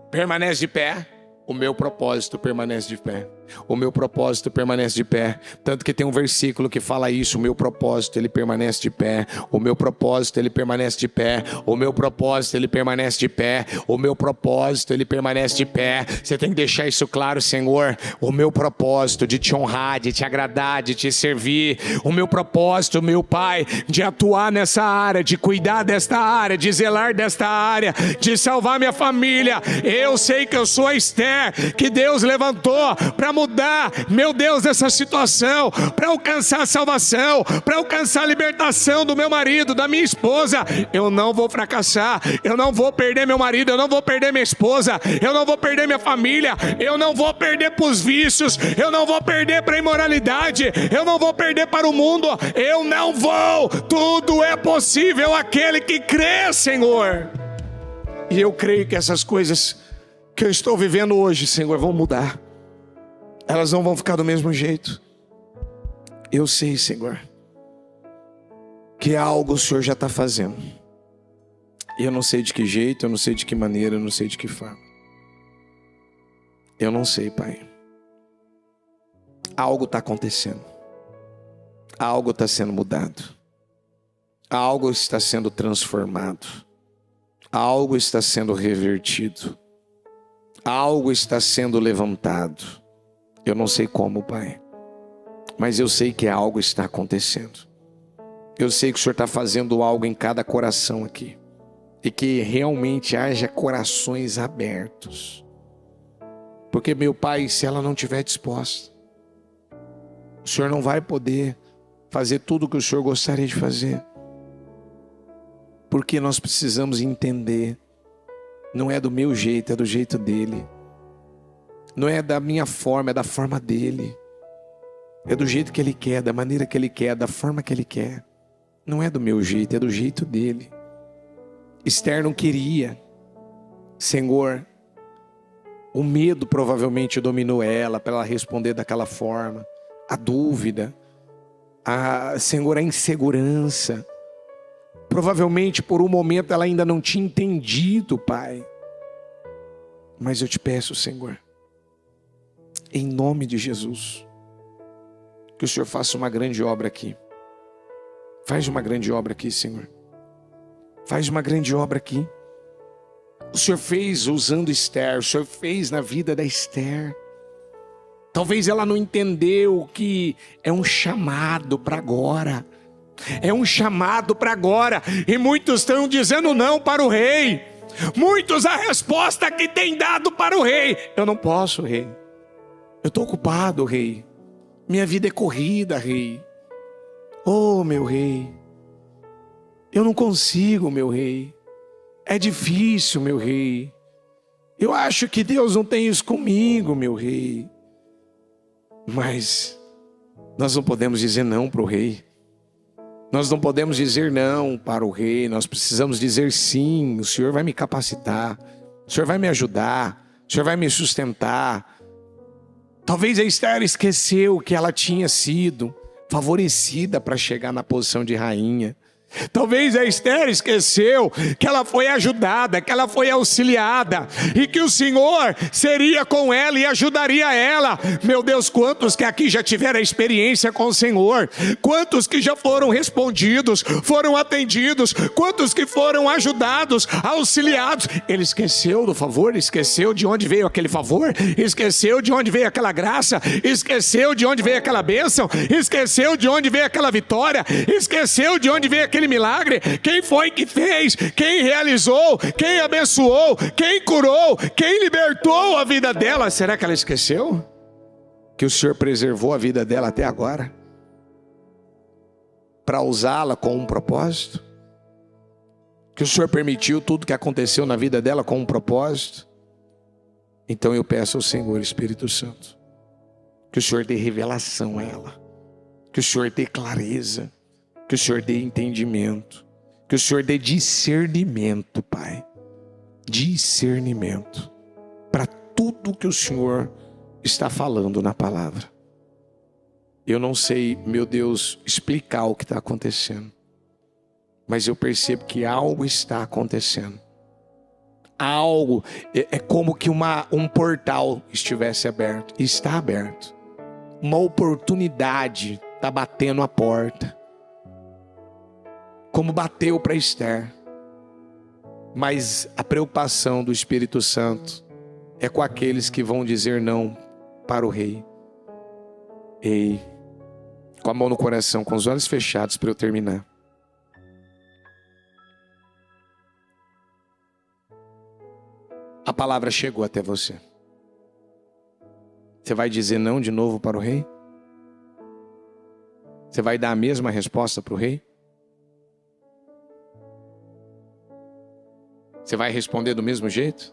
permanece de pé. O meu propósito permanece de pé. O meu propósito permanece de pé. Tanto que tem um versículo que fala isso: o meu propósito, ele permanece de pé. O meu propósito, ele permanece de pé. O meu propósito, ele permanece de pé. O meu propósito, ele permanece de pé. Você tem que deixar isso claro: Senhor, o meu propósito de te honrar, de te agradar, de te servir. O meu propósito, meu Pai, de atuar nessa área, de cuidar desta área, de zelar desta área, de salvar minha família. Eu sei que eu sou a Esther que Deus levantou para mudar, meu Deus, essa situação, para alcançar a salvação, para alcançar a libertação do meu marido, da minha esposa. Eu não vou fracassar, eu não vou perder meu marido, eu não vou perder minha esposa, eu não vou perder minha família, eu não vou perder para os vícios, eu não vou perder para a imoralidade, eu não vou perder para o mundo, eu não vou. Tudo é possível aquele que crê, Senhor. E eu creio que essas coisas que eu estou vivendo hoje, Senhor, vão mudar. Elas não vão ficar do mesmo jeito. Eu sei, Senhor, que algo o Senhor já está fazendo. E eu não sei de que jeito, eu não sei de que maneira, eu não sei de que forma. Eu não sei, Pai. Algo está acontecendo. Algo está sendo mudado. Algo está sendo transformado. Algo está sendo revertido. Algo está sendo levantado. Eu não sei como, Pai, mas eu sei que algo está acontecendo. Eu sei que o Senhor está fazendo algo em cada coração aqui. E que realmente haja corações abertos. Porque, meu Pai, se ela não estiver disposta, o Senhor não vai poder fazer tudo o que o Senhor gostaria de fazer. Porque nós precisamos entender: não é do meu jeito, é do jeito dele. Não é da minha forma, é da forma dele. É do jeito que ele quer, da maneira que ele quer, da forma que ele quer. Não é do meu jeito, é do jeito dele. Esther não queria. Senhor, o medo provavelmente dominou ela para ela responder daquela forma. A dúvida, Senhor, a insegurança. Provavelmente por um momento ela ainda não tinha entendido, Pai. Mas eu te peço, Senhor, em nome de Jesus, que o Senhor faça uma grande obra aqui. Faz uma grande obra aqui, Senhor. Faz uma grande obra aqui. O Senhor fez usando Esther, o Senhor fez na vida da Esther. Talvez ela não entendeu que é um chamado para agora. É um chamado para agora. E muitos estão dizendo não para o rei. Muitos a resposta que tem dado para o rei: eu não posso, rei. Eu estou ocupado, rei. Minha vida é corrida, rei. Oh, meu rei. Eu não consigo, meu rei. É difícil, meu rei. Eu acho que Deus não tem isso comigo, meu rei. Mas nós não podemos dizer não para o rei. Nós não podemos dizer não para o rei. Nós precisamos dizer sim. O Senhor vai me capacitar. O Senhor vai me ajudar. O Senhor vai me sustentar. Talvez a Esther esqueceu que ela tinha sido favorecida para chegar na posição de rainha. Talvez a Esther esqueceu que ela foi ajudada, que ela foi auxiliada, e que o Senhor seria com ela e ajudaria ela. Meu Deus, quantos que aqui já tiveram a experiência com o Senhor? Quantos que já foram respondidos, foram atendidos? Quantos que foram ajudados, auxiliados? Ele esqueceu do favor, esqueceu de onde veio aquele favor, esqueceu de onde veio aquela graça, esqueceu de onde veio aquela bênção, esqueceu de onde veio aquela vitória, esqueceu de onde veio aquele milagre. Quem foi que fez? Quem realizou? Quem abençoou? Quem curou? Quem libertou a vida dela? Será que ela esqueceu que o Senhor preservou a vida dela até agora para usá-la com um propósito? Que o Senhor permitiu tudo que aconteceu na vida dela com um propósito? Então eu peço ao Senhor, Espírito Santo, que o Senhor dê revelação a ela, que o Senhor dê clareza, que o Senhor dê entendimento, que o Senhor dê discernimento, Pai, discernimento para tudo que o Senhor está falando na palavra. Eu não sei, meu Deus, explicar o que está acontecendo, mas eu percebo que algo está acontecendo. Algo, é como que um portal estivesse aberto, e está aberto. Uma oportunidade está batendo a porta, como bateu para Esther. Mas a preocupação do Espírito Santo é com aqueles que vão dizer não para o rei. Ei, com a mão no coração, com os olhos fechados, para eu terminar. A palavra chegou até você. Você vai dizer não de novo para o rei? Você vai dar a mesma resposta para o rei? Você vai responder do mesmo jeito?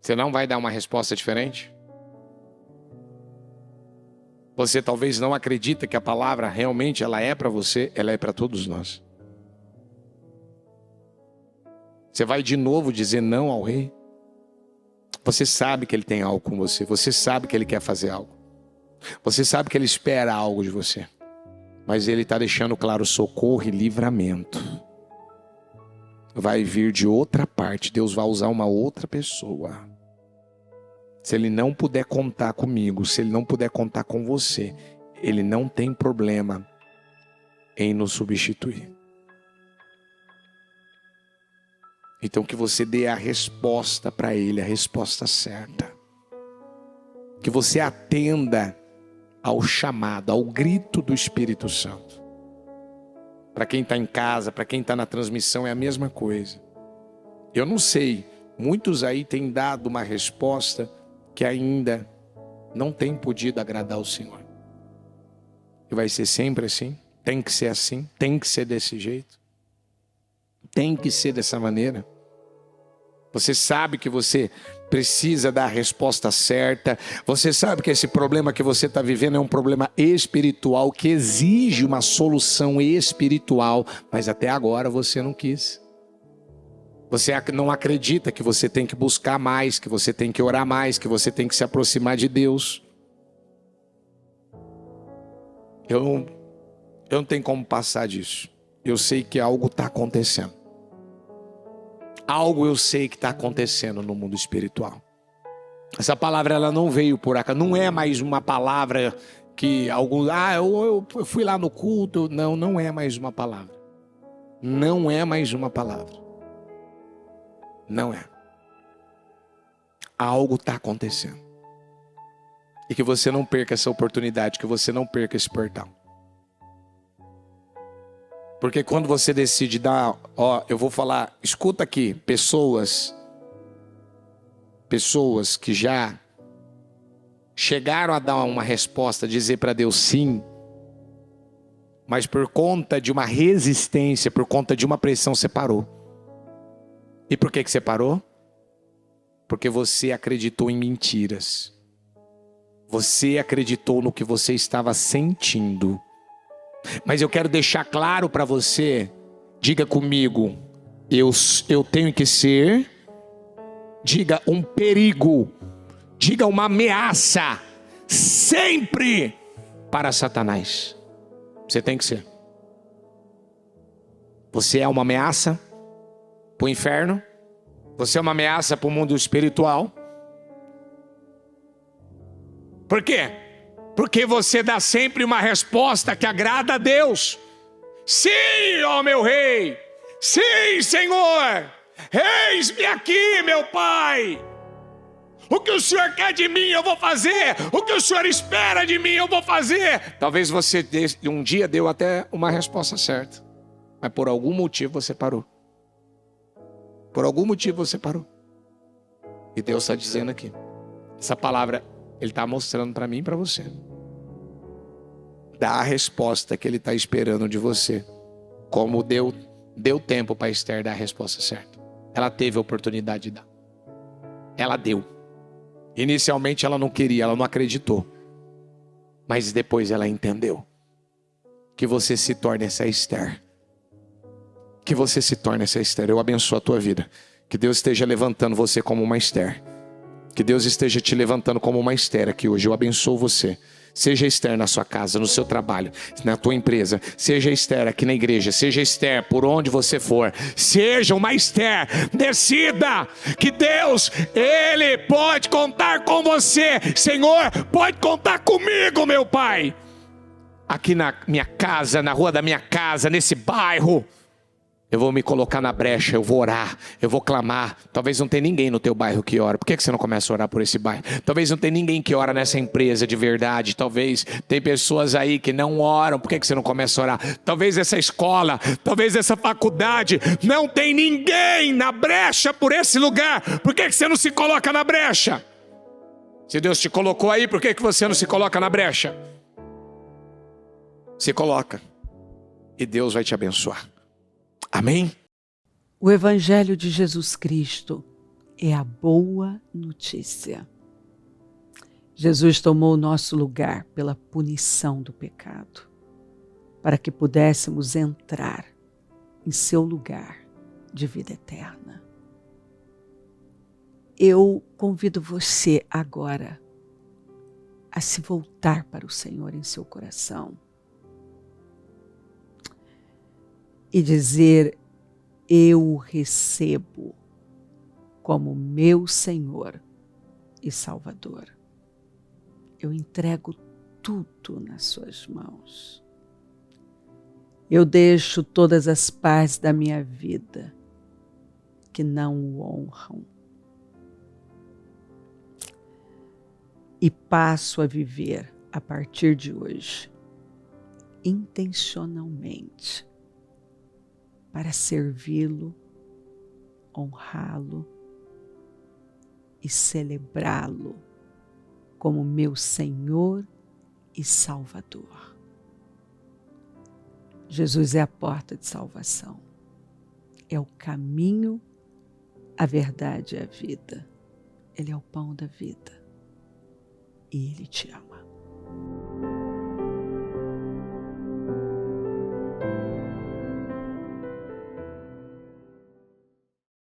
Você não vai dar uma resposta diferente? Você talvez não acredita que a palavra realmente ela é para você, ela é para todos nós. Você vai de novo dizer não ao rei? Você sabe que ele tem algo com você, você sabe que ele quer fazer algo, você sabe que ele espera algo de você, mas ele está deixando claro socorro e livramento. Vai vir de outra parte, Deus vai usar uma outra pessoa. Se ele não puder contar comigo, se ele não puder contar com você, ele não tem problema em nos substituir. Então que você dê a resposta para ele, a resposta certa. Que você atenda ao chamado, ao grito do Espírito Santo. Para quem está em casa, para quem está na transmissão, é a mesma coisa. Eu não sei, muitos aí têm dado uma resposta que ainda não tem podido agradar o Senhor. E vai ser sempre assim? Tem que ser assim? Tem que ser desse jeito? Tem que ser dessa maneira? Você sabe que você precisa dar a resposta certa. Você sabe que esse problema que você está vivendo é um problema espiritual que exige uma solução espiritual, mas até agora você não quis. Você não acredita que você tem que buscar mais, que você tem que orar mais, que você tem que se aproximar de Deus. Eu não tenho como passar disso. Eu sei que algo está acontecendo. Algo eu sei que está acontecendo no mundo espiritual. Essa palavra ela não veio por acaso. Não é mais uma palavra que alguns... eu fui lá no culto. Não, não é mais uma palavra. Não é mais uma palavra. Não é. Algo está acontecendo. E que você não perca essa oportunidade, que você não perca esse portal. Porque quando você decide dar, eu vou falar, escuta aqui, pessoas que já chegaram a dar uma resposta, dizer para Deus sim, mas por conta de uma resistência, por conta de uma pressão, você parou. E por que você parou? Porque você acreditou em mentiras. Você acreditou no que você estava sentindo. Mas eu quero deixar claro para você, diga comigo, eu tenho que ser, diga um perigo, diga uma ameaça, sempre para Satanás. Você tem que ser. Você é uma ameaça para o inferno. Você é uma ameaça para o mundo espiritual. Por quê? Porque você dá sempre uma resposta que agrada a Deus. Sim, ó meu rei. Sim, Senhor. Eis-me aqui, meu Pai. O que o Senhor quer de mim, eu vou fazer. O que o Senhor espera de mim, eu vou fazer. Talvez você um dia deu até uma resposta certa, mas por algum motivo você parou. Por algum motivo você parou. E Deus está dizendo aqui. Essa palavra, Ele está mostrando para mim e para você. Dá a resposta que Ele está esperando de você. Como deu tempo para Esther dar a resposta certa. Ela teve a oportunidade de dar. Ela deu. Inicialmente ela não queria, ela não acreditou. Mas depois ela entendeu. Que você se torne essa Esther. Que você se torne essa Esther. Eu abençoo a tua vida. Que Deus esteja levantando você como uma Esther. Que Deus esteja te levantando como uma Esther aqui hoje. Eu abençoo você. Seja Esther na sua casa, no seu trabalho, na tua empresa. Seja Esther aqui na igreja. Seja Esther por onde você for. Seja uma Esther. Decida que Deus, Ele pode contar com você. Senhor, pode contar comigo, meu Pai. Aqui na minha casa, na rua da minha casa, nesse bairro. Eu vou me colocar na brecha, eu vou orar, eu vou clamar. Talvez não tenha ninguém no teu bairro que ora. Por que você não começa a orar por esse bairro? Talvez não tenha ninguém que ora nessa empresa de verdade. Talvez tem pessoas aí que não oram. Por que você não começa a orar? Talvez essa escola, talvez essa faculdade, não tem ninguém na brecha por esse lugar. Por que você não se coloca na brecha? Se Deus te colocou aí, por que você não se coloca na brecha? Se coloca e Deus vai te abençoar. Amém? O Evangelho de Jesus Cristo é a boa notícia. Jesus tomou o nosso lugar pela punição do pecado, para que pudéssemos entrar em seu lugar de vida eterna. Eu convido você agora a se voltar para o Senhor em seu coração e dizer: eu o recebo como meu Senhor e Salvador. Eu entrego tudo nas suas mãos. Eu deixo todas as partes da minha vida que não o honram e passo a viver a partir de hoje intencionalmente para servi-lo, honrá-lo e celebrá-lo como meu Senhor e Salvador. Jesus é a porta de salvação, é o caminho, a verdade e a vida. Ele é o pão da vida e Ele te ama.